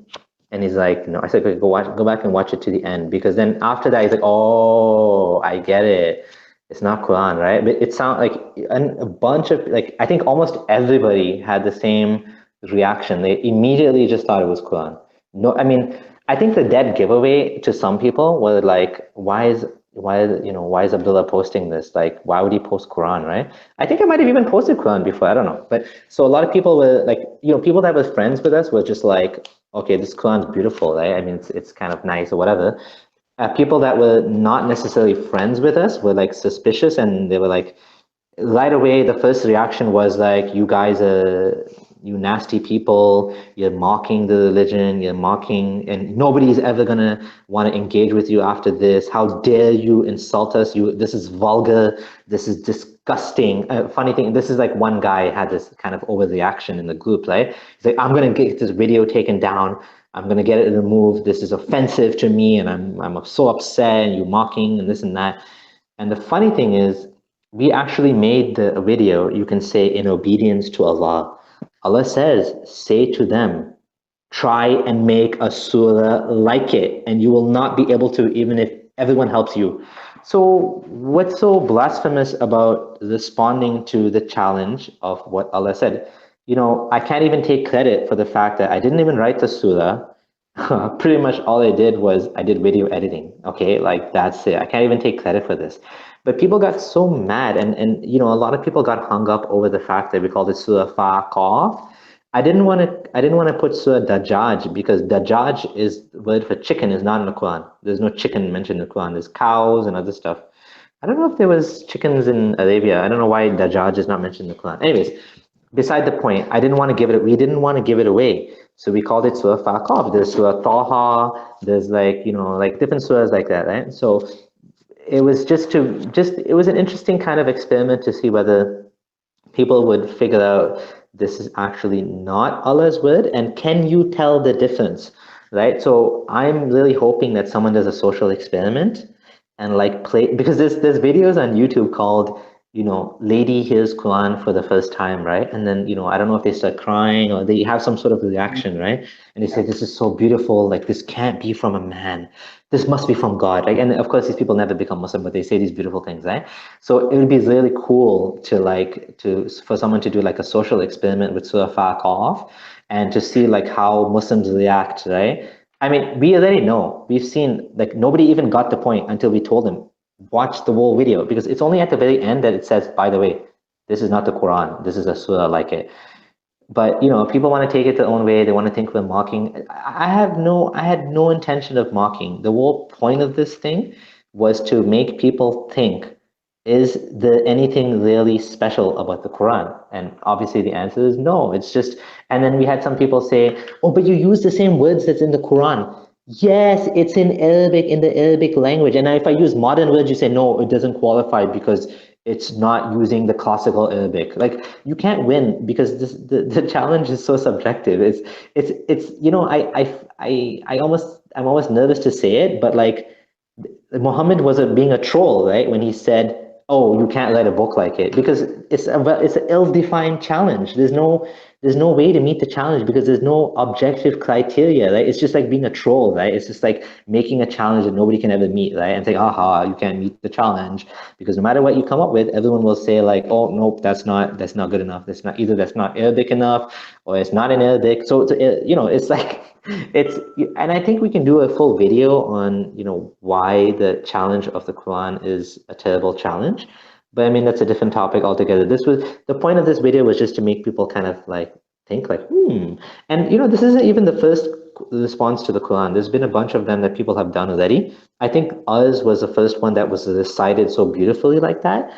And he's like, no. I said, go back and watch it to the end, because then after that he's like, oh, I get it. It's not Quran, right? But it sounds like a bunch of I think almost everybody had the same reaction. They immediately just thought it was Quran. No, I mean, I think the dead giveaway to some people was like, why is Abdullah posting this? Like, why would he post Quran, right? I think I might have even posted Quran before. I don't know. But so a lot of people were like, people that were friends with us were just like, okay, this Quran's beautiful, right? I mean, it's kind of nice or whatever. People that were not necessarily friends with us were like suspicious, and they were like, right away, the first reaction was like, you guys are, you nasty people, you're mocking the religion, you're mocking, and nobody's ever gonna want to engage with you after this. How dare you insult us? This is vulgar, this is disgusting. Funny thing, this is like one guy had this kind of overreaction in the group, right? He's like, I'm gonna get this video taken down, I'm gonna get it removed, this is offensive to me, and I'm so upset, and you're mocking, and this and that. And the funny thing is, we actually made the video, you can say, in obedience to Allah. Allah says, say to them, try and make a surah like it, and you will not be able to, even if everyone helps you. So what's so blasphemous about responding to the challenge of what Allah said? You know, I can't even take credit for the fact that I didn't even write the surah. Pretty much all I did was I did video editing. Okay, like that's it. I can't even take credit for this. But people got so mad, and you know, a lot of people got hung up over the fact that we called it Surah Fa-Qaf. I didn't want to put Surah Dajjaj because Dajjaj is the word for chicken is not in the Quran. There's no chicken mentioned in the Quran. There's cows and other stuff. I don't know if there was chickens in Arabia. I don't know why Dajjaj is not mentioned in the Quran. Anyways, beside the point, I didn't want to give it. We didn't want to give it away, so we called it Surah Faqaf. There's Surah Taha. There's like like different surahs like that, right? So it was it was an interesting kind of experiment to see whether people would figure out this is actually not Allah's word, and can you tell the difference, right? So I'm really hoping that someone does a social experiment and like play, because there's videos on YouTube called, lady hears Quran for the first time, right? And then, I don't know if they start crying or they have some sort of reaction, right? And they say, this is so beautiful, like this can't be from a man. This must be from God, right? And of course, these people never become Muslim, but they say these beautiful things, right? So it would be really cool for someone to do like a social experiment with Surah Faqaf and to see like how Muslims react, right? I mean, we already know. We've seen, like, nobody even got the point until we told them, watch the whole video, because it's only at the very end that it says, by the way, this is not the Quran, this is a surah like it. But people want to take it their own way. They want to think we're mocking. I had no intention of mocking. The whole point of this thing was to make people think, is there anything really special about the Quran? And obviously the answer is no. It's just, and then we had some people say, oh, but you use the same words that's in the Quran. Yes, it's in Arabic, in the Arabic language. And if I use modern words, you say, no, it doesn't qualify because it's not using the classical Arabic. Like, you can't win because the challenge is so subjective. I'm almost nervous to say it, but like, Muhammad was being a troll, right? When he said, oh, you can't write a book like it, because it's an ill-defined challenge. There's no way to meet the challenge because there's no objective criteria, right? It's just like being a troll, right? It's just like making a challenge that nobody can ever meet, right? And saying, aha, you can't meet the challenge, because no matter what you come up with, everyone will say like, oh, nope, that's not good enough. That's not Arabic enough, or it's not in Arabic. So it's like, and I think we can do a full video on why the challenge of the Quran is a terrible challenge, but I mean that's a different topic altogether. The point of this video was just to make people kind of like think like and this isn't even the first response to the Quran. There's been a bunch of them that people have done already. I think ours was the first one that was recited so beautifully like that.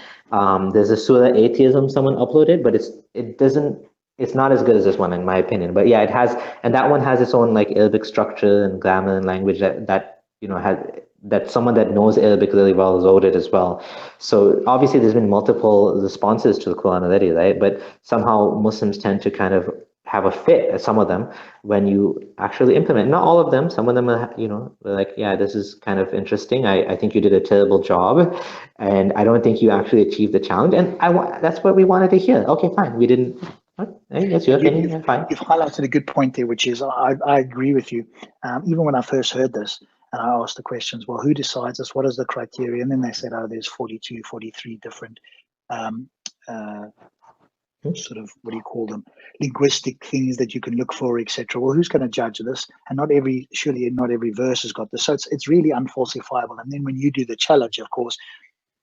There's a Surah Atheism someone uploaded, but it's not as good as this one, in my opinion. But yeah, it has, and that one has its own like Arabic structure and grammar and language that someone that knows Arabic really well wrote it as well. So obviously there's been multiple responses to the Quran already, right? But somehow Muslims tend to kind of have a fit, some of them, when you actually implement. Not all of them. Some of them are, like, yeah, this is kind of interesting. I think you did a terrible job, and I don't think you actually achieved the challenge. And that's what we wanted to hear. Okay, fine. We didn't. That's your opinion. You've Fine. highlighted a good point there, which is I agree with you. Even when I first heard this, and I asked the questions, well, who decides this? What is the criteria? And then they said, oh, there's 42, 43 different sort of, what do you call them, linguistic things that you can look for, etc. Well, who's going to judge this? And surely not every verse has got this. So it's really unfalsifiable. And then when you do the challenge, of course,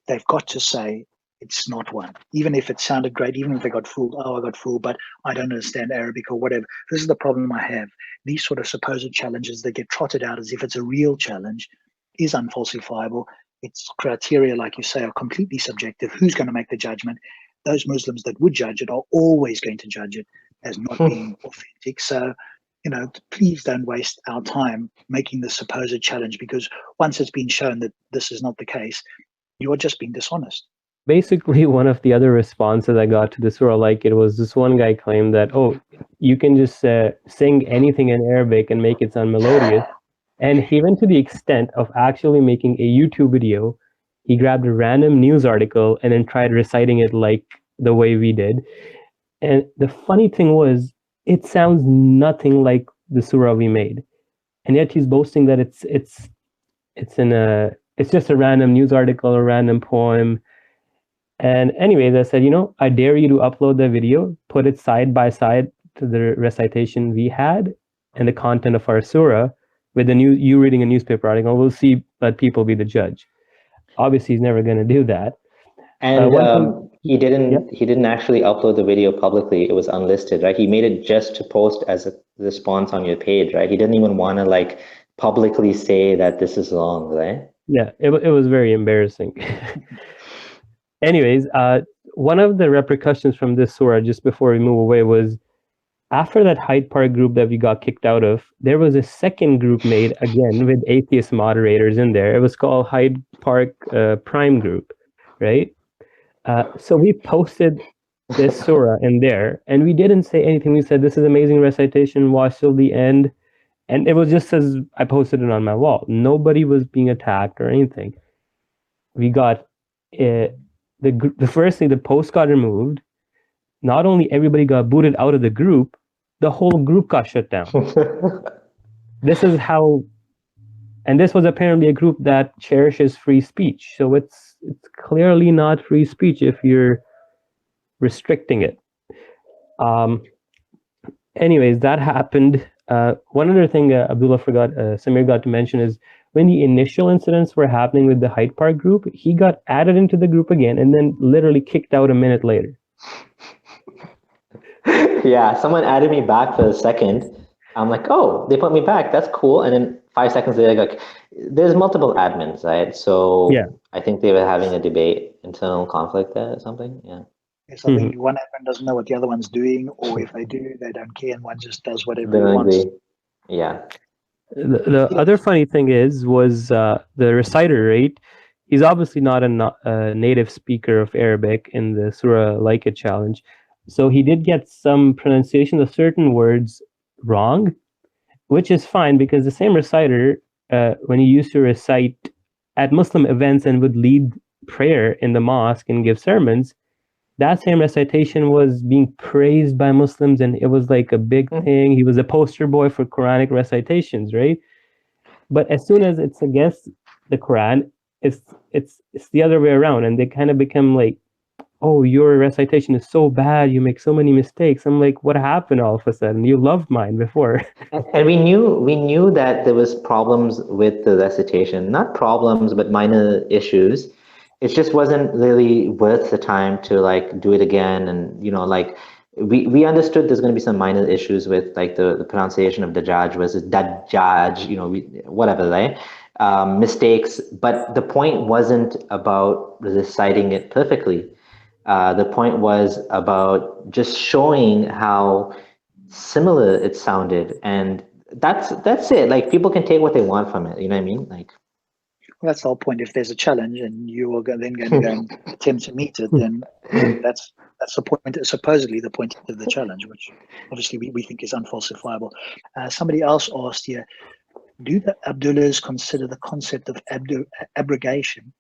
they've got to say it's not one. Even if it sounded great, even if they got fooled, oh, I got fooled, but I don't understand Arabic or whatever. This is the problem I have. These sort of supposed challenges that get trotted out as if it's a real challenge is unfalsifiable. Its criteria, like you say, are completely subjective. Who's going to make the judgment? Those Muslims that would judge it are always going to judge it as not being authentic. So, please don't waste our time making the supposed challenge, because once it's been shown that this is not the case, you are just being dishonest. Basically, one of the other responses I got to the Surah Like It was this one guy claimed that, oh, you can just sing anything in Arabic and make it sound melodious. And he went to the extent of actually making a YouTube video he grabbed a random news article and then tried reciting it like the way we did. And the funny thing was, it sounds nothing like the surah we made, and yet he's boasting that it's just a random news article, a random poem. And anyways, I said, I dare you to upload the video, put it side by side to the recitation we had and the content of our surah with you reading a newspaper article. We'll see, let people be the judge. Obviously, he's never going to do that. And he didn't actually upload the video publicly. It was unlisted, right? He made it just to post as a response on your page, right? He didn't even want to like publicly say that this is wrong, right? Yeah, it was very embarrassing. Anyways, one of the repercussions from this surah, just before we move away, was after that Hyde Park group that we got kicked out of, there was a second group made again with atheist moderators in there. It was called Hyde Park Prime Group, right? So we posted this surah in there, and we didn't say anything. We said, this is amazing recitation, watch till the end. And it was just as I posted it on my wall. Nobody was being attacked or anything. We got the first thing, the post got removed. Not only everybody got booted out of the group, the whole group got shut down. This is how, and this was apparently a group that cherishes free speech. So it's clearly not free speech if you're restricting it. Anyways, that happened. One other thing Abdullah Sameer got to mention is when the initial incidents were happening with the Hyde Park group, he got added into the group again and then literally kicked out a minute later. Yeah, someone added me back for a second. I'm like, oh, they put me back. That's cool. And then 5 seconds later, like, there's multiple admins, right? So yeah. I think they were having a debate, internal conflict there or something. Yeah. Yes, I think one admin doesn't know what the other one's doing, or if they do, they don't care, and one just does whatever he wants. Yeah. The other funny thing was the reciter, right? He's obviously not a native speaker of Arabic in the Sura Like It challenge. So he did get some pronunciation of certain words wrong, which is fine because the same reciter, when he used to recite at Muslim events and would lead prayer in the mosque and give sermons, that same recitation was being praised by Muslims, and it was like a big thing. He was a poster boy for Quranic recitations, right? But as soon as it's against the Quran, it's the other way around, and they kind of become like, oh, your recitation is so bad, you make so many mistakes. I'm like, what happened all of a sudden? You loved mine before. And we knew that there was problems with the recitation, not problems, but minor issues. It just wasn't really worth the time to like do it again. And, like we understood there's going to be some minor issues with like the pronunciation of Dajjaj versus Dajjaj, whatever, right? Mistakes. But the point wasn't about reciting it perfectly. The point was about just showing how similar it sounded. And that's it. Like people can take what they want from it. You know what I mean? Like, well, that's the whole point. If there's a challenge and you are then going to go and attempt to meet it, then that's the point. Supposedly the point of the challenge, which obviously we think is unfalsifiable. Somebody else asked here, do the Abdullahs consider the concept of abrogation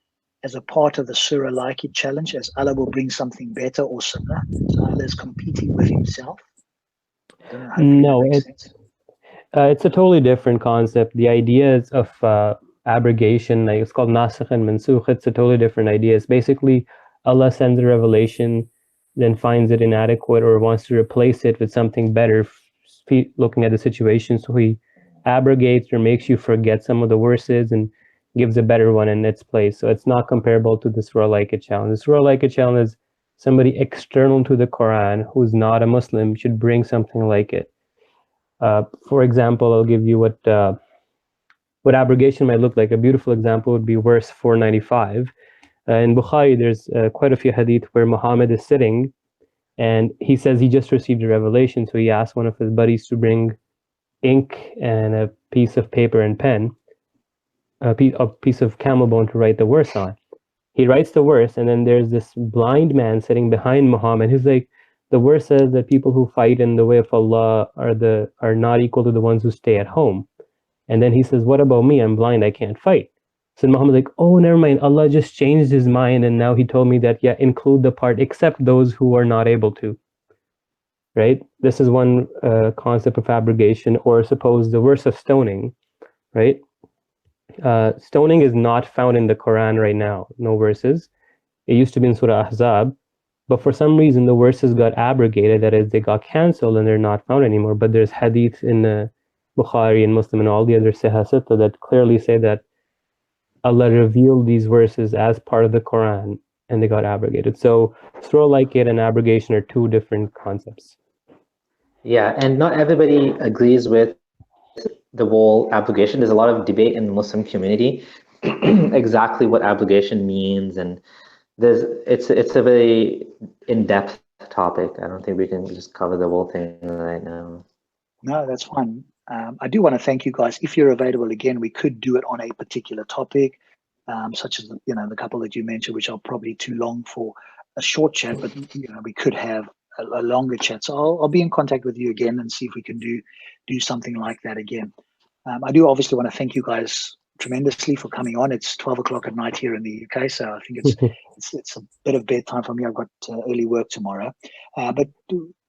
as a part of the Sura Like It challenge, as Allah will bring something better or similar? So Allah is competing with himself? No, it's a totally different concept. The ideas of abrogation, like it's called nasikh and mansukh, it's a totally different idea. It's basically Allah sends a revelation, then finds it inadequate or wants to replace it with something better, looking at the situation. So he abrogates or makes you forget some of the verses and gives a better one in its place. So it's not comparable to the Sura Like It challenge. The Sura Like It challenge is somebody external to the Quran who's not a Muslim should bring something like it. For example, I'll give you what abrogation might look like. A beautiful example would be verse 495. In Bukhari, there's quite a few hadith where Muhammad is sitting and he says he just received a revelation. So he asked one of his buddies to bring ink and a piece of paper and pen, a piece of camel bone to write the verse on. He writes the verse, and then there's this blind man sitting behind Muhammad. He's like, the verse says that people who fight in the way of Allah are not equal to the ones who stay at home. And then he says, what about me? I'm blind, I can't fight. So Muhammad's like, oh, never mind. Allah just changed his mind, and now he told me that, yeah, include the part except those who are not able to. Right? This is one concept of abrogation. Or suppose the verse of stoning, right? Stoning is not found in the Quran right now. No verses. It used to be in Surah Ahzab, but for some reason the verses got abrogated. That is, they got cancelled and they're not found anymore. But there's hadith in Bukhari and Muslim and all the other Sahih Sitta that clearly say that Allah revealed these verses as part of the Quran and they got abrogated. So Surah Like It and abrogation are two different concepts. Yeah, and not everybody agrees with the whole abrogation. There's a lot of debate in the Muslim community exactly what abrogation means, and it's a very in-depth topic. I don't think we can just cover the whole thing right now. No, that's fine. I do want to thank you guys. If you're available again, we could do it on a particular topic, such as the couple that you mentioned, which are probably too long for a short chat, but we could have a longer chat. So I'll be in contact with you again and see if we can do something like that again. I do obviously want to thank you guys tremendously for coming on. It's 12 o'clock at night here in the UK, so I think it's a bit of bedtime for me. I've got early work tomorrow, but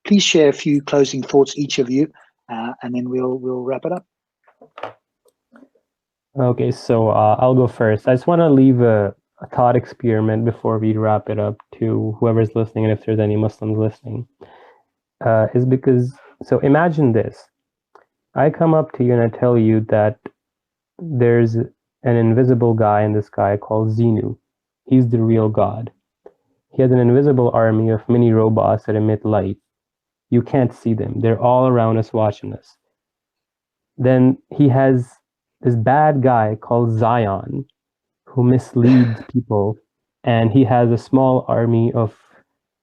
please share a few closing thoughts, each of you, and then we'll wrap it up. Okay, so I'll go first. I just want to leave a thought experiment before we wrap it up to whoever's listening, and if there's any Muslims listening, is because, so imagine this. I come up to you and I tell you that there's an invisible guy in the sky called Xenu. He's the real God. He has an invisible army of mini robots that emit light. You can't see them. They're all around us watching us. Then he has this bad guy called Zion who misleads people, and he has a small army of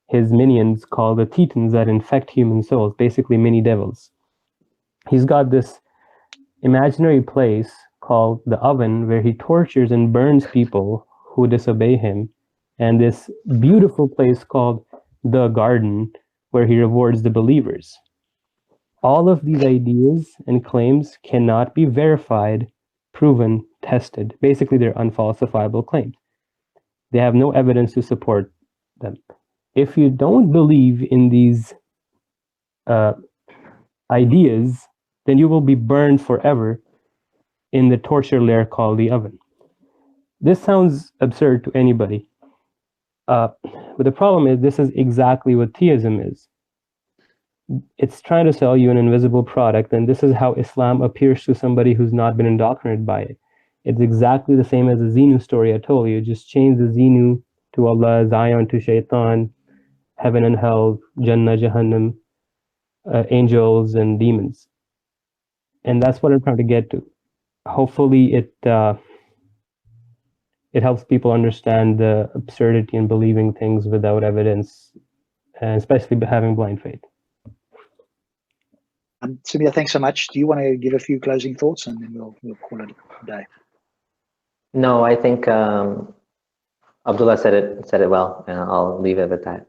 his minions called the Titans that infect human souls, basically mini devils. He's got this imaginary place called the oven where he tortures and burns people who disobey him, and this beautiful place called the garden where he rewards the believers. All of these ideas and claims cannot be verified, proven, tested. Basically, they're unfalsifiable claims. They have no evidence to support them. If you don't believe in these ideas, then you will be burned forever in the torture lair called the oven. This sounds absurd to anybody. But the problem is, this is exactly what theism is. It's trying to sell you an invisible product, and this is how Islam appears to somebody who's not been indoctrinated by it. It's exactly the same as the Xenu story I told you. Just change the Xenu to Allah, Zion to Shaitan, heaven and hell, Jannah, Jahannam, angels and demons. And that's what I'm trying to get to. Hopefully it helps people understand the absurdity in believing things without evidence, and especially having blind faith. Sameer, thanks so much. Do you want to give a few closing thoughts, and then we'll call it a day? No, I think Abdullah said it well, and I'll leave it at that.